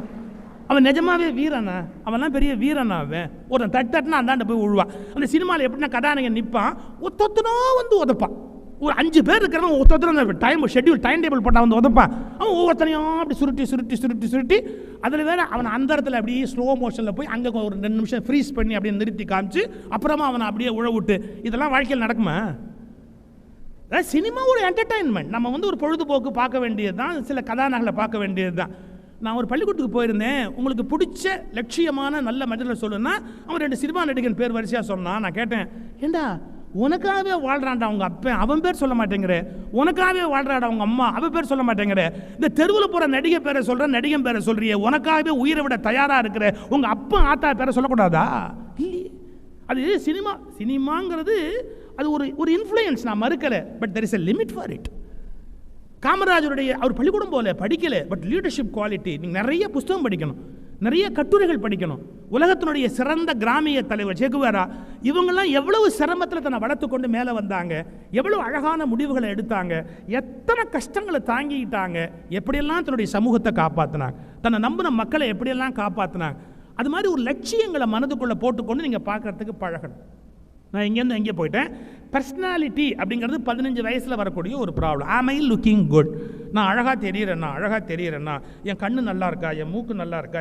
அவன் நிஜமாவே வீரனா? அவன்லாம் பெரிய வீரனா? அவன் ஒரு தட்டுனா அந்தாண்ட போய் விழுவான். அந்த சினிமாவில் எப்படின்னா கதாநாயகன் நிற்பான், ஒத்தொத்தனா வந்து உதப்பான். ஒரு 5 பேர் இருக்கிறவன் ஒருத்தர் டைம் ஷெட்யூல் டைம் டேபிள் போட்டால் வந்து உதப்பான். அவன் ஒவ்வொருத்தனையும் அப்படி சுருட்டி சுருட்டி சுருட்டி சுருட்டி அதில் வேற அவன் அந்த இடத்துல அப்படியே ஸ்லோ மோஷனில் போய் அங்கே ஒரு 2 நிமிஷம் ஃப்ரீஸ் பண்ணி அப்படியே நிறுத்தி காமிச்சு அப்புறமா அவனை அப்படியே உழவிட்டு. இதெல்லாம் வாழ்க்கையில் நடக்குமா? சினிமா ஒரு என்டர்டைன்மெண்ட். நம்ம வந்து ஒரு பொழுதுபோக்கு பார்க்க வேண்டியது தான், சில கதாநாயகர்களை பார்க்க வேண்டியது தான். நான் ஒரு பள்ளிக்கூடத்துக்கு போயிருந்தேன். உங்களுக்கு பிடிச்ச லட்சியமான நல்ல மனிதர்களை சொல்லுன்னா அவன் 2 சினிமா நடிகன் பேர் வரிசையாக சொன்னான். நான் கேட்டேன், ஏண்டா உனக்காகவே வாழ்றான்டா அவங்க அப்பன், அவன் பேர் சொல்ல மாட்டேங்கிற. உனக்காகவே வாழ்றாடா அவங்க அம்மா, அவன் பேர் சொல்ல மாட்டேங்கிற. இந்த தெருவில் போகிற நடிகை பேரை சொல்கிற, நடிகன் பேரை சொல்கிறிய. உனக்காகவே உயிரை விட தயாராக இருக்கிற உங்கள் அப்பா ஆத்தா பேரை சொல்லக்கூடாதா? இல்லையே. அது சினிமாங்கிறது அது ஒரு இன்ஃப்ளூயன்ஸ், நான் மறுக்கலை. But there is a limit for it. காமராஜருடைய அவர் பள்ளிக்கூடம் போல படிக்கலை, பட் லீடர்ஷிப் குவாலிட்டி. நீங்கள் நிறைய புத்தகம் படிக்கணும், நிறைய கட்டுரைகள் படிக்கணும். உலகத்தினுடைய சிறந்த கிராமிய தலைவர் செகுவேரா, இவங்கெல்லாம் எவ்வளவு சிரமத்தில் தன்னை வளர்த்து கொண்டு மேலே வந்தாங்க, எவ்வளவு அழகான முடிவுகளை எடுத்தாங்க, எத்தனை கஷ்டங்களை தாங்கிட்டாங்க, எப்படியெல்லாம் தன்னுடைய சமூகத்தை காப்பாற்றினாங்க, தன்னை நம்பின மக்களை எப்படியெல்லாம் காப்பாற்றினாங்க. அது மாதிரி ஒரு லட்சியங்களை மனதுக்குள்ளே போட்டுக்கொண்டு நீங்கள் பார்க்குறதுக்கு பழகணும். நான் இங்கேருந்து எங்கே போயிட்டேன். பர்சனாலிட்டி அப்படிங்கிறது 15 வயசில் வரக்கூடிய ஒரு ப்ராப்ளம். ஆம் ஐ லுக்கிங் குட்? நான் அழகாக தெரிகிறேன்னா, என் கண்ணு நல்லா இருக்கா, என் மூக்கு நல்லா இருக்கா?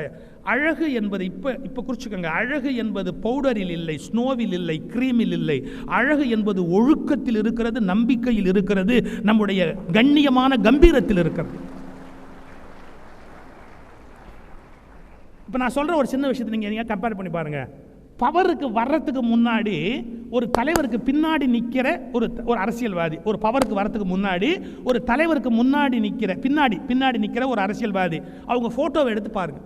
அழகு என்பது இப்போ குறிச்சுக்கோங்க, அழகு என்பது பவுடரில் இல்லை, ஸ்னோவில் இல்லை, கிரீமில் இல்லை. அழகு என்பது ஒழுக்கத்தில் இருக்கிறது, நம்பிக்கையில் இருக்கிறது, நம்முடைய கண்ணியமான கம்பீரத்தில் இருக்கிறது. இப்போ நான் சொல்கிற ஒரு சின்ன விஷயத்தை நீங்கள் கம்பேர் பண்ணி பாருங்கள். பவருக்கு வர்றதுக்கு முன்னாடி ஒரு தலைவருக்கு பின்னாடி நிற்கிற ஒரு அரசியல்வாதி, ஒரு பவருக்கு வர்றதுக்கு முன்னாடி ஒரு தலைவருக்கு முன்னாடி நிற்கிற பின்னாடி நிற்கிற ஒரு அரசியல்வாதி, அவங்க ஃபோட்டோவை எடுத்து பாருங்கள்.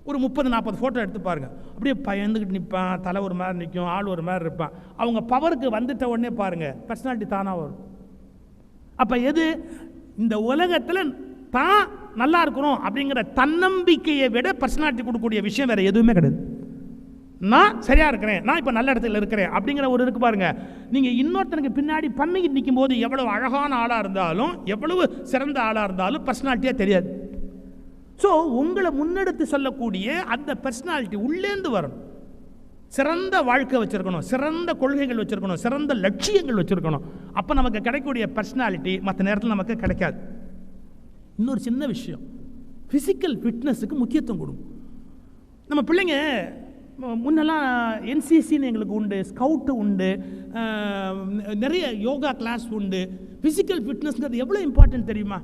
ஒரு 30-40 ஃபோட்டோ எடுத்து பாருங்கள். அப்படியே பயந்துக்கிட்டு நிற்பான், தலை ஒரு மாதிரி நிற்கும், ஆள் ஒரு மாதிரி இருப்பான். அவங்க பவருக்கு வந்துட்ட உடனே பாருங்கள், பர்சனாலிட்டி தானாக வரும். அப்போ எது இந்த உலகத்தில் தான் நல்லா இருக்கணும் அப்படிங்கிற தன்னம்பிக்கையை விட பர்சனாலிட்டி கொடுக்கக்கூடிய விஷயம் வேறு எதுவுமே கிடையாது. நான் சரியாக இருக்கிறேன், நான் இப்போ நல்ல இடத்துல இருக்கிறேன் அப்படிங்கிற ஒரு இருக்கு பாருங்க. நீங்கள் இன்னொருத்தனுக்கு பின்னாடி பண்ணிக்கிட்டு நிற்கும் போது எவ்வளவு அழகான ஆளாக இருந்தாலும், எவ்வளவு சிறந்த ஆளாக இருந்தாலும் பர்சனாலிட்டியாக தெரியாது. ஸோ உங்களை முன்னெடுத்து சொல்லக்கூடிய அந்த பர்சனாலிட்டி உள்ளேந்து வரணும். சிறந்த வாழ்க்கை வச்சுருக்கணும், சிறந்த கொள்கைகள் வச்சுருக்கணும், சிறந்த லட்சியங்கள் வச்சுருக்கணும். அப்போ நமக்கு கிடைக்கக்கூடிய பர்சனாலிட்டி மற்ற நேரத்தில் நமக்கு கிடைக்காது. இன்னொரு சின்ன விஷயம், ஃபிசிக்கல் ஃபிட்னஸுக்கு முக்கியத்துவம் கொடுக்கும். நம்ம பிள்ளைங்க முன்னெல்லாம் என்சிசின்னு எங்களுக்கு உண்டு, ஸ்கவுட்டு உண்டு, நிறைய யோகா கிளாஸ் உண்டு. ஃபிசிக்கல் ஃபிட்னஸ்ங்கிறது எவ்வளோ இம்பார்ட்டன்ட் தெரியுமா?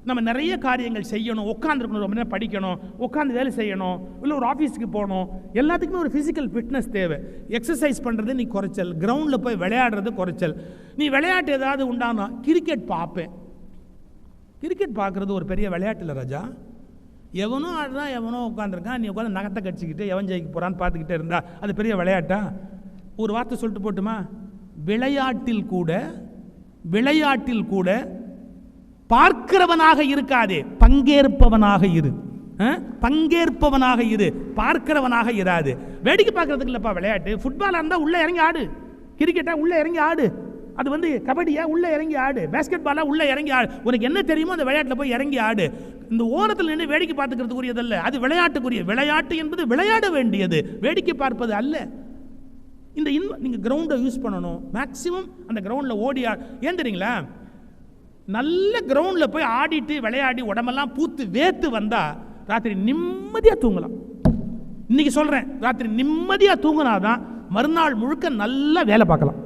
நம்ம நிறைய காரியங்கள் செய்யணும், உட்காந்துருக்கணும், ரொம்ப நேரம் படிக்கணும், உட்காந்து வேலை செய்யணும், இல்லை ஒரு ஆஃபீஸுக்கு போகணும், எல்லாத்துக்குமே ஒரு ஃபிசிக்கல் ஃபிட்னஸ் தேவை. எக்ஸசைஸ் பண்ணுறது நீ குறைச்சல், கிரவுண்டில் போய் விளையாடுறது குறைச்சல். நீ விளையாட்டு ஏதாவது உண்டானா கிரிக்கெட் பார்ப்பேன். கிரிக்கெட் பார்க்குறது ஒரு பெரிய விளையாட்டு இல்லை ராஜா. எவனோ ஆடுறான், எவனோ உட்காந்துருக்கான், நீ உட்காந்து நகத்தை கடிச்சிக்கிட்டு எவன் ஜெயிக்க போகிறான்னு பார்த்துக்கிட்டே இருந்தா அது பெரிய விளையாட்டா? ஒரு வார்த்தை சொல்லிட்டு போட்டுமா, விளையாட்டில் கூட பார்க்கிறவனாக இருக்காதே, பங்கேற்பவனாக இரு. பங்கேற்பவனாக இரு, பார்க்கிறவனாக இராது. வேடிக்கை பார்க்கறதுக்கு இல்லப்பா விளையாட்டு. ஃபுட்பாலாக இருந்தால் உள்ளே இறங்கி ஆடு, கிரிக்கெட்டா உள்ளே இறங்கி ஆடு, அது வந்து கபடியா உள்ளே இறங்கி ஆடு, பேஸ்கெட் பாலா உள்ளே இறங்கி ஆடு, உனக்கு என்ன தெரியுமோ அந்த விளையாட்டில் போய் இறங்கி ஆடு. இந்த ஓரத்தில் நின்று வேடிக்கை பார்த்துக்கிறதுக்குரியதல்ல, அது விளையாட்டுக்குரிய. விளையாட்டு என்பது விளையாட வேண்டியது, வேடிக்கை பார்ப்பது அல்ல. இந்த நீங்கள் கிரவுண்டை யூஸ் பண்ணணும், மேக்சிமம் அந்த கிரவுண்டில் ஓடி ஏன் தெரியுங்களா, நல்ல கிரவுண்டில் போய் ஆடிட்டு விளையாடி உடம்பெல்லாம் பூத்து வேத்து வந்தால் ராத்திரி நிம்மதியாக தூங்கலாம். இன்னைக்கு சொல்கிறேன், ராத்திரி நிம்மதியாக தூங்கினாதான் மறுநாள் முழுக்க நல்லா வேலை பார்க்கலாம்.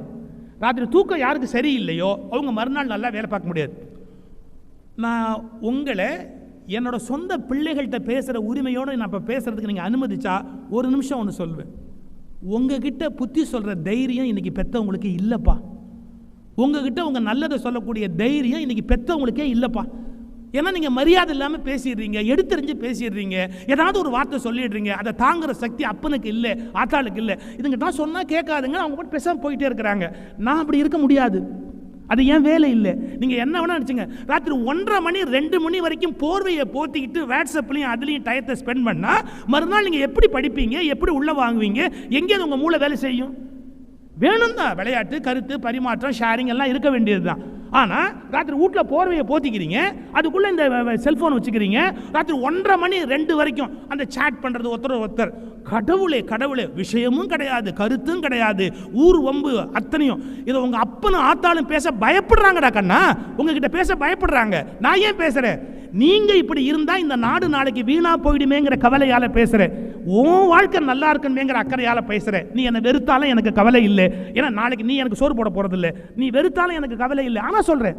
ராத்திரி தூக்கம் யாருக்கு சரியில்லையோ அவங்க மறுநாள் நல்லா வேலை பார்க்க முடியாது. நான் உங்களை என்னோட சொந்த பிள்ளைகள்கிட்ட பேசுகிற உரிமையோடு நான் இப்போ பேசுகிறதுக்கு நீங்கள் அனுமதிச்சா ஒரு நிமிஷம் ஒன்று சொல்வேன். உங்ககிட்ட புத்தி சொல்கிற தைரியம் இன்றைக்கி பெற்றவங்களுக்கு இல்லைப்பா. உங்ககிட்ட உங்கள் நல்லதை சொல்லக்கூடிய தைரியம் இன்றைக்கி பெற்றவங்களுக்கே இல்லைப்பா. ஏன்னா நீங்கள் மரியாதை இல்லாமல் பேசிடுறீங்க, எடுத்தறிஞ்சு பேசிடுறீங்க, ஏதாவது ஒரு வார்த்தை சொல்லிடுறீங்க. அதை தாங்குற சக்தி அப்பனுக்கு இல்லை, ஆத்தாளுக்கு இல்லை. இதுங்கிட்ட சொன்னால் கேட்காதுங்க, அவங்க போட்டு பேசாமல் போயிட்டே இருக்கிறாங்க. நான் அப்படி இருக்க முடியாது, அது ஏன் வேலை இல்லை. நீங்கள் என்ன வேணா நினச்சிங்க, ராத்திரி 1:30 மணி 2 மணி வரைக்கும் போர்வையை போத்திக்கிட்டு வாட்ஸ்அப்லையும் அதுலேயும் டயத்தை ஸ்பெண்ட் பண்ணால் மறுநாள் நீங்கள் எப்படி படிப்பீங்க, எப்படி உள்ளே வாங்குவீங்க, எங்கேயாவது உங்கள் மூளை வேலை செய்யும்? வேணும் தான் விளையாட்டு, கருத்து பரிமாற்றம், ஷேரிங் எல்லாம் இருக்க வேண்டியது தான். ஆனால் ராத்திரி வீட்டில் போர்வையை போத்திக்கிறீங்க, அதுக்குள்ளே இந்த செல்ஃபோன் வச்சுக்கிறீங்க, ராத்திரி 1:30 மணி 2 வரைக்கும் அந்த சேட் பண்ணுறது ஒருத்தர். கடவுளே கடவுளே, விஷயமும் கிடையாது, கருத்தும் கிடையாது, ஊர் வம்பு அத்தனையும். இதை உங்கள் அப்பனும் ஆத்தாலும் பேச பயப்படுறாங்கடா கண்ணா, உங்ககிட்ட பேச பயப்படுறாங்க. நான் ஏன் பேசுகிறேன், நீங்கள் இப்படி இருந்தால் இந்த நாடு நாளைக்கு வீணாக போயிடுமேங்கிற கவலையால் பேசுகிறேன். உன் வாழ்க்கை நல்லா இருக்கணுமேங்கிற அக்கறையால் பேசுகிறேன். நீ என்னை வெறுத்தாலும் எனக்கு கவலை இல்லை, ஏன்னா நாளைக்கு நீ எனக்கு சோறு போட போகிறதில்லை. நீ வெறுத்தாலும் எனக்கு கவலை இல்லை. ஆனால் சொல்கிறேன்,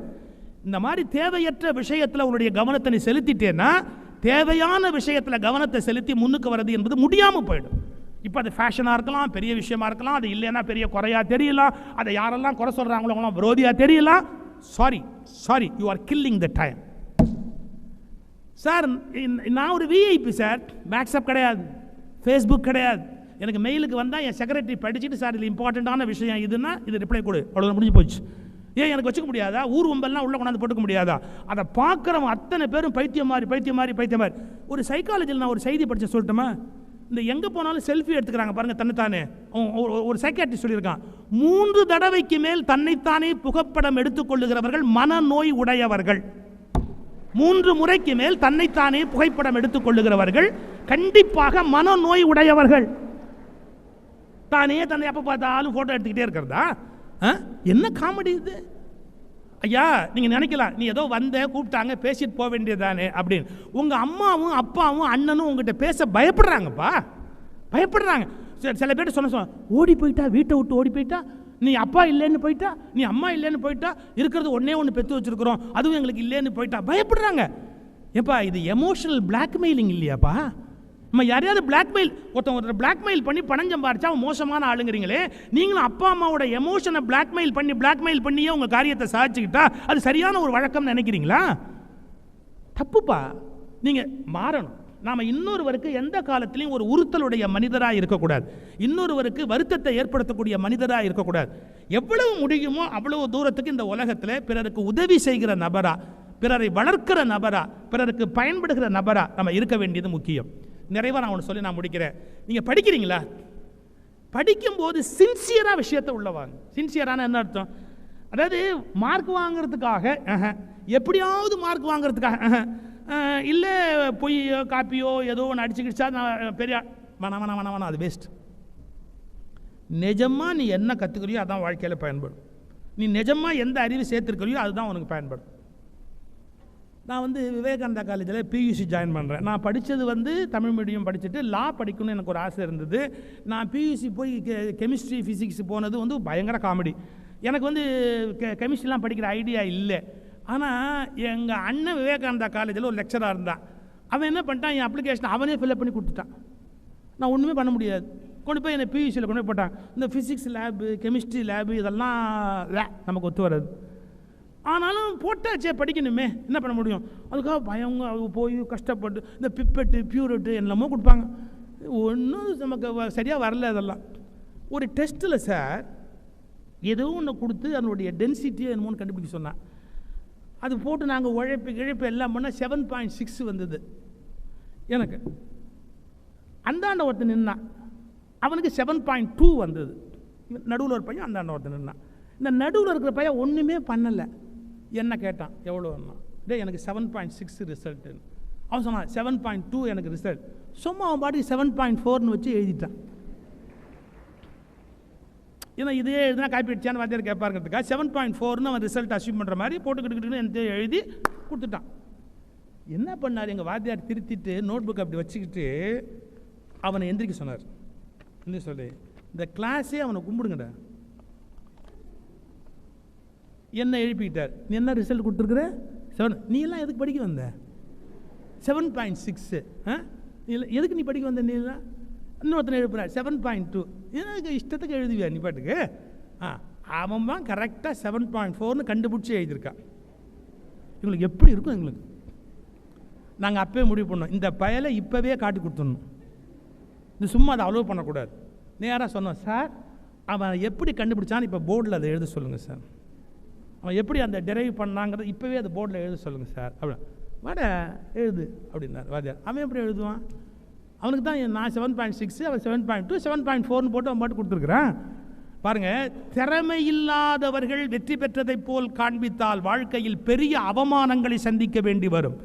இந்த மாதிரி தேவையற்ற விஷயத்தில் உன்னுடைய கவனத்தை நீ செலுத்திட்டேன்னா தேவையான விஷயத்தில் கவனத்தை செலுத்தி முன்னுக்கு வர்றது என்பது முடியாமல் போயிடும். இப்போ அது ஃபேஷனாக இருக்கலாம், பெரிய விஷயமா இருக்கலாம், அது இல்லைன்னா பெரிய குறையா தெரியலாம், அதை யாரெல்லாம் குறை சொல்கிறாங்களோ அவங்களாம் விரோதியாக தெரியலாம். Sorry, you are killing the time. Sir நான் ஒரு விஐபி சார், வாட்ஸ்அப் கிடையாது, ஃபேஸ்புக் கிடையாது. எனக்கு மெயிலுக்கு வந்தால் என் செக்ரட்டரி படிச்சுட்டு சார் இதில் இம்பார்ட்டண்ட்டான விஷயம் இதுன்னா இது ரிப்ளை கொடு, அவ்வளோ முடிஞ்சு போச்சு. ஏன் எனக்கு வச்சுக்க முடியாதா? ஊர் வம்பெல்லாம் உள்ளே கொண்டாந்து போட்டுக்க முடியாதா? அதை பார்க்குறவங்க அத்தனை பேரும் பைத்தியம் மாதிரி. ஒரு சைக்காலஜியில் நான் ஒரு செய்தி படித்து சொல்லட்டுமா? இந்த எங்கே போனாலும் செல்ஃபி எடுத்துக்கிறாங்க பாருங்கள் தன்னைத்தானே. ஒரு சைக்காட்ரிஸ்ட் சொல்லியிருக்கான், 3 தடவைக்கு மேல் தன்னைத்தானே புகைப்படம் எடுத்துக்கொள்ளுகிறவர்கள் மனநோய் உடையவர்கள். 3 முறைக்கு மேல் தன்னைத்தானே புகைப்படம் எடுத்துக்கொள்ளுகிறவர்கள் கண்டிப்பாக மனநோய் உடையவர்கள். தானே தன்னை எப்போ பார்த்தாலும் ஃபோட்டோ எடுத்துக்கிட்டே இருக்கிறதா? என்ன காமெடி இது ஐயா? நீங்கள் நினைக்கலாம், நீ ஏதோ வந்த கூப்பிட்டாங்க பேசிட்டு போக வேண்டியதானே அப்படின்னு. உங்கள் அம்மாவும் அப்பாவும் அண்ணனும் உங்கள்கிட்ட பேச பயப்படுறாங்கப்பா, பயப்படுறாங்க. சில பேர் சொன்ன ஓடி போயிட்டா, வீட்டை விட்டு ஓடி போயிட்டா, நீ அப்பா இல்லைன்னு போயிட்டா, நீ அம்மா இல்லைன்னு போயிட்டா, இருக்கிறது ஒன்று பெற்று வச்சுருக்கிறோம் அதுவும் எங்களுக்கு இல்லைன்னு போயிட்டா, பயப்படுறாங்க. ஏப்பா இது எமோஷனல் பிளாக்மெயிலிங் இல்லையாப்பா? நம்ம யாரையாவது ஒருத்தர் பிளாக்மெயில் பண்ணி பணம் சம்பாரிச்சா அவன் மோசமான ஆளுங்கிறீங்களே. நீங்களும் அப்பா அம்மாவோட எமோஷனை பிளாக்மெயில் பண்ணியே உங்கள் காரியத்தை சாதிச்சுக்கிட்டா அது சரியான ஒரு வழக்கம்னு நினைக்கிறீங்களா? தப்புப்பா. நீங்கள் மாறணும். நாம் இன்னொருவருக்கு எந்த காலத்திலையும் ஒரு உறுத்தலுடைய மனிதராக இருக்கக்கூடாது, இன்னொருவருக்கு வருத்தத்தை ஏற்படுத்தக்கூடிய மனிதராக இருக்கக்கூடாது. எவ்வளவு முடியுமோ அவ்வளவு தூரத்துக்கு இந்த உலகத்தில் பிறருக்கு உதவி செய்கிற நபரா, பிறரை வளர்க்கிற நபரா, பிறருக்கு பயன்படுகிற நபரா நம்ம இருக்க வேண்டியது முக்கியம். நிறைவாக நான் ஒன்று சொல்லி நான் முடிக்கிறேன். நீங்கள் படிக்கிறீங்களா? படிக்கும்போது சின்சியராக விஷயத்தை உள்ளவாங்க. சின்சியரான என்ன அர்த்தம்? அதாவது மார்க் வாங்கிறதுக்காக எப்படியாவது மார்க் வாங்கிறதுக்காக இல்லை பொய்யோ காப்பியோ ஏதோ ஒன்று அடிச்சுக்கிடுச்சா நான் பெரிய வேணாம், அது வேஸ்ட். நிஜமாக நீ என்ன கற்றுக்கிறியோ அதான் வாழ்க்கையில் பயன்படும். நீ நிஜமாக எந்த அறிவு சேர்த்துருக்கிறியோ அதுதான் உனக்கு பயன்படும். நான் விவேகானந்தா காலேஜில் பியூசி ஜாயின் பண்ணுறேன். நான் படித்தது தமிழ் மீடியம் படிச்சுட்டு லா படிக்கணும்னு எனக்கு ஒரு ஆசை இருந்தது. நான் பியூசி போய் கெமிஸ்ட்ரி ஃபிசிக்ஸ் போனது பயங்கர காமெடி. எனக்கு கெமிஸ்ட்ரிலாம் படிக்கிற ஐடியா இல்லை. ஆனால் எங்கள் அண்ணன் விவேகானந்தா காலேஜில் ஒரு லெக்சராக இருந்தான். அவன் என்ன பண்ணிட்டான், என் அப்ளிகேஷன் அவனே ஃபில்அப் பண்ணி கொடுத்துட்டான். நான் ஒன்றுமே பண்ண முடியாது. கொண்டு போய் என்னை பியூசியில் கொண்டு போய் போட்டான். இந்த ஃபிசிக்ஸ் லேபு, கெமிஸ்ட்ரி லேபு இதெல்லாம் நமக்கு ஒத்து வராது. ஆனாலும் போட்டாச்சே, படிக்கணுமே, என்ன பண்ண முடியும்? அதுக்காக பயங்க போய் கஷ்டப்பட்டு இந்த பிப்பெட்டு பியூரெட்டு என்னமோ கொடுப்பாங்க. ஒன்றும் நமக்கு சரியாக வரல. அதெல்லாம் ஒரு டெஸ்ட்டில் சார் ஏதோ ஒன்று கொடுத்து அதனுடைய டென்சிட்டியை என்னமோன்னு கண்டுபிடிக்க சொன்னான். அது போட்டு நாங்கள் உழைப்பு எல்லாம் பண்ணால் 7.6 வந்தது. எனக்கு அந்தாண்ட ஒருத்தன் நின்னான், அவனுக்கு 7.2 வந்தது. நடுவில் ஒரு பையன் அந்தாண்ட ஒருத்தன் நின்னான். இந்த நடுவில் இருக்கிற பையன் ஒன்றுமே பண்ணலை. என்ன கேட்டான், எவ்வளோன்னா? டே எனக்கு 7.6 ரிசல்ட்டு. அவன் சொன்னான் 7.2 எனக்கு ரிசல்ட். சும்மா அவன் பாட்டுக்கு 7.4ன்னு வச்சு எழுதிட்டான். ஏன்னா இதே எழுதினா காப்பி அடிச்சான்னு வாத்தியார் கேட்பாருங்கிறதுக்கா 7.4ன்னு அவன் ரிசல்ட் அச்சீவ் பண்ணுற மாதிரி போட்டுக்கிட்டு எந்த எழுதி கொடுத்துட்டான். என்ன பண்ணார் எங்கள் வாத்தியார், திருத்திட்டு நோட் புக் அப்படி வச்சுக்கிட்டு அவனை எந்திரிக்க சொன்னார். என்ன சொல்லி, இந்த கிளாஸே அவனை கும்பிடுங்கடா. என்ன எழுப்பிக்கிட்டார், நீ என்ன ரிசல்ட் கொடுத்துருக்குற 7, நீ எல்லாம் எதுக்கு படிக்க வந்த 7.6, எதுக்கு நீ படிக்க வந்த? நீ எல்லாம் இன்னொருத்தனை எழுப்புறார் 7.2, எனக்கு இஷ்டத்துக்கு எழுதுவியா நீ பாட்டுக்கு? அவன் தான் கரெக்டாக 7.4ன்னு கண்டுபிடிச்சி எழுதியிருக்கான். எங்களுக்கு எப்படி இருக்கும்? எங்களுக்கு நாங்கள் அப்போவே முடிவு பண்ணோம், இந்த பயலை இப்போவே காட்டி கொடுத்துடணும், இது சும்மா அதை அலோவ் பண்ணக்கூடாது. நேராக சொன்னோம், சார் அவன் எப்படி கண்டுபிடிச்சான்னு இப்போ போர்டில் அதை எழுத சொல்லுங்கள் சார், அவன் எப்படி அந்த டெரைவ் பண்ணாங்கிறத இப்போவே அது போர்டில் எழுத சொல்லுங்கள் சார். அப்படி வாட எழுது அப்படின்னார் வாத்தியார். அவன் எப்படி எழுதுவான்? அவனுக்கு தான் நான் 7.6, அவன் 7.2, 7.4ன்னு போட்டு அவன் பாட்டு கொடுத்துருக்குறான். பாருங்கள், திறமை இல்லாதவர்கள் வெற்றி பெற்றதை போல் காண்பித்தால் வாழ்க்கையில் பெரிய அவமானங்களை சந்திக்க வேண்டி வரும்.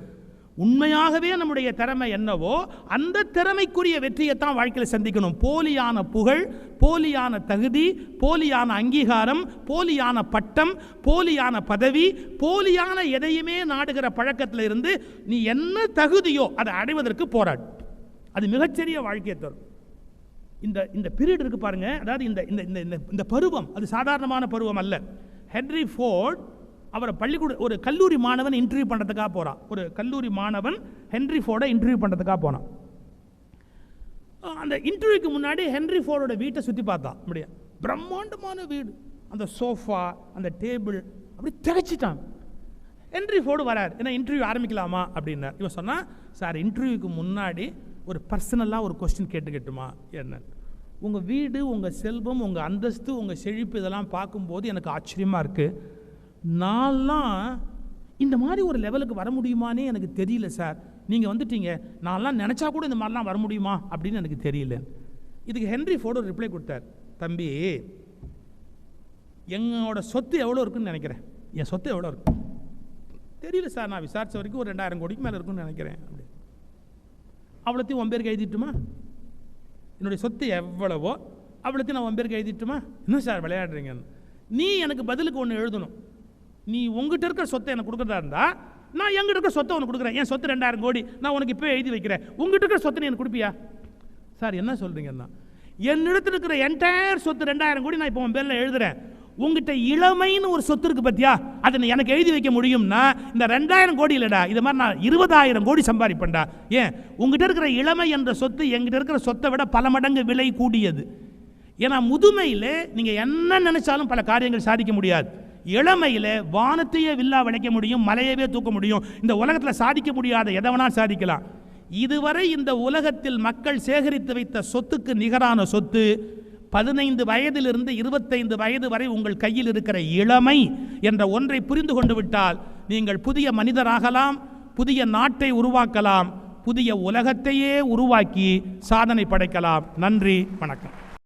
உண்மையாகவே நம்முடைய திறமை என்னவோ அந்த திறமைக்குரிய வெற்றியைத்தான் வாழ்க்கையில் சந்திக்கணும். போலியான புகழ், போலியான தகுதி, போலியான அங்கீகாரம், போலியான பட்டம், போலியான பதவி, போலியான எதையுமே நாடுகிற பழக்கத்தில் இருந்து நீ என்ன தகுதியோ அதை அடைவதற்கு போராடு. அது மிகச்சிறிய வாழ்க்கையை தரும். இந்த பீரியட் இருக்கு பாருங்க, அதாவது இந்த பருவம் அது சாதாரணமான பருவம் அல்ல. ஹென்ரி ஃபோர்ட் அவரை ஒரு கல்லூரி மாணவன் இன்டர்வியூ பண்ணுறதுக்காக போகிறான். ஒரு கல்லூரி மாணவன் ஹென்ரி ஃபோர்டை இன்டர்வியூ பண்ணுறதுக்காக போனான். அந்த இன்டர்வியூக்கு முன்னாடி ஹென்ரி ஃபோர்டோட வீட்டை சுற்றி பார்த்தான். அப்படியே பிரம்மாண்டமான வீடு, அந்த சோஃபா, அந்த டேபிள், அப்படி திகைச்சிட்டான். ஹென்ரி ஃபோர்டு வரார், ஏன்னா இன்டர்வியூ ஆரம்பிக்கலாமா அப்படின்னார். இவன் சொன்னால், சார் இன்டர்வியூக்கு முன்னாடி ஒரு பர்சனலாக ஒரு கொஸ்டின் கேட்டுமா என்ன, உங்கள் வீடு, உங்கள் செல்வம், உங்கள் அந்தஸ்து, உங்கள் செழிப்பு இதெல்லாம் பார்க்கும்போது எனக்கு ஆச்சரியமாக இருக்குது. நான்லாம் இந்த மாதிரி ஒரு லெவலுக்கு வர முடியுமானே எனக்கு தெரியல சார். நீங்கள் வந்துட்டீங்க, நான்லாம் நினச்சா கூட இந்த மாதிரிலாம் வர முடியுமா அப்படின்னு எனக்கு தெரியல. இதுக்கு ஹென்ரி ஃபோர்டு ரிப்ளை கொடுத்தார், தம்பி என்னோட சொத்து எவ்வளோ இருக்குன்னு நினைக்கிறேன்? என் சொத்து எவ்வளோ இருக்கு தெரியல சார், நான் விசாரித்த வரைக்கும் ஒரு 2000 கோடிக்கு மேலே இருக்குன்னு நினைக்கிறேன். அப்படி அவ்வளோத்தையும் 9 பேருக்கு எழுதிட்டுமா? என்னுடைய சொத்து எவ்வளவோ அவ்வளோத்தையும் நான் 9 பேருக்கு எழுதிட்டுமா? என்ன சார் விளையாடுறீங்கன்னு? நீ எனக்கு பதிலுக்கு ஒன்று எழுதணும். நீ உங்ககிட்ட இருக்கிற சொத்தை எனக்கு கொடுக்குறதா இருந்தால் நான் எங்கிட்ட இருக்கிற சொத்தை உனக்கு கொடுக்குறேன். என் சொத்து 2000 கோடி, நான் உனக்கு இப்போ எழுதி வைக்கிறேன். உங்ககிட்ட இருக்கிற சொத்தை நீ எனக்கு கொடுப்பியா? சார் என்ன சொல்கிறீங்கன்னா, என்னிடத்தில் இருக்கிற என்டையர் சொத்து 2000 கோடி நான் இப்போ உன் பேரில் எழுதுறேன். உங்ககிட்ட இளமைன்னு ஒரு சொத்து இருக்குது பத்தியா, அதை எனக்கு எழுதி வைக்க முடியும்னா இந்த 2000 கோடி இல்லைடா, இது மாதிரி நான் 20,000 கோடி சம்பாதிப்பேன்டா. ஏன்? உங்ககிட்ட இருக்கிற இளமை என்ற சொத்து எங்கிட்ட இருக்கிற சொத்தை விட பல மடங்கு விலை கூடியது. ஏன்னா முதுமையில் நீங்கள் என்ன நினைச்சாலும் பல காரியங்கள் சாதிக்க முடியாது. இளமையில் வானத்தையே வில்லா விளைக்க முடியும், மலையவே தூக்க முடியும். இந்த உலகத்தில் சாதிக்க முடியாத எதவனால் சாதிக்கலாம். இதுவரை இந்த உலகத்தில் மக்கள் சேகரித்து வைத்த சொத்துக்கு நிகரான சொத்து 15 வயதிலிருந்து 25 வயது வரை உங்கள் கையில் இருக்கிற இளமை என்ற ஒன்றை புரிந்து கொண்டு விட்டால் நீங்கள் புதிய மனிதராகலாம், புதிய நாட்டை உருவாக்கலாம், புதிய உலகத்தையே உருவாக்கி சாதனை படைக்கலாம். நன்றி, வணக்கம்.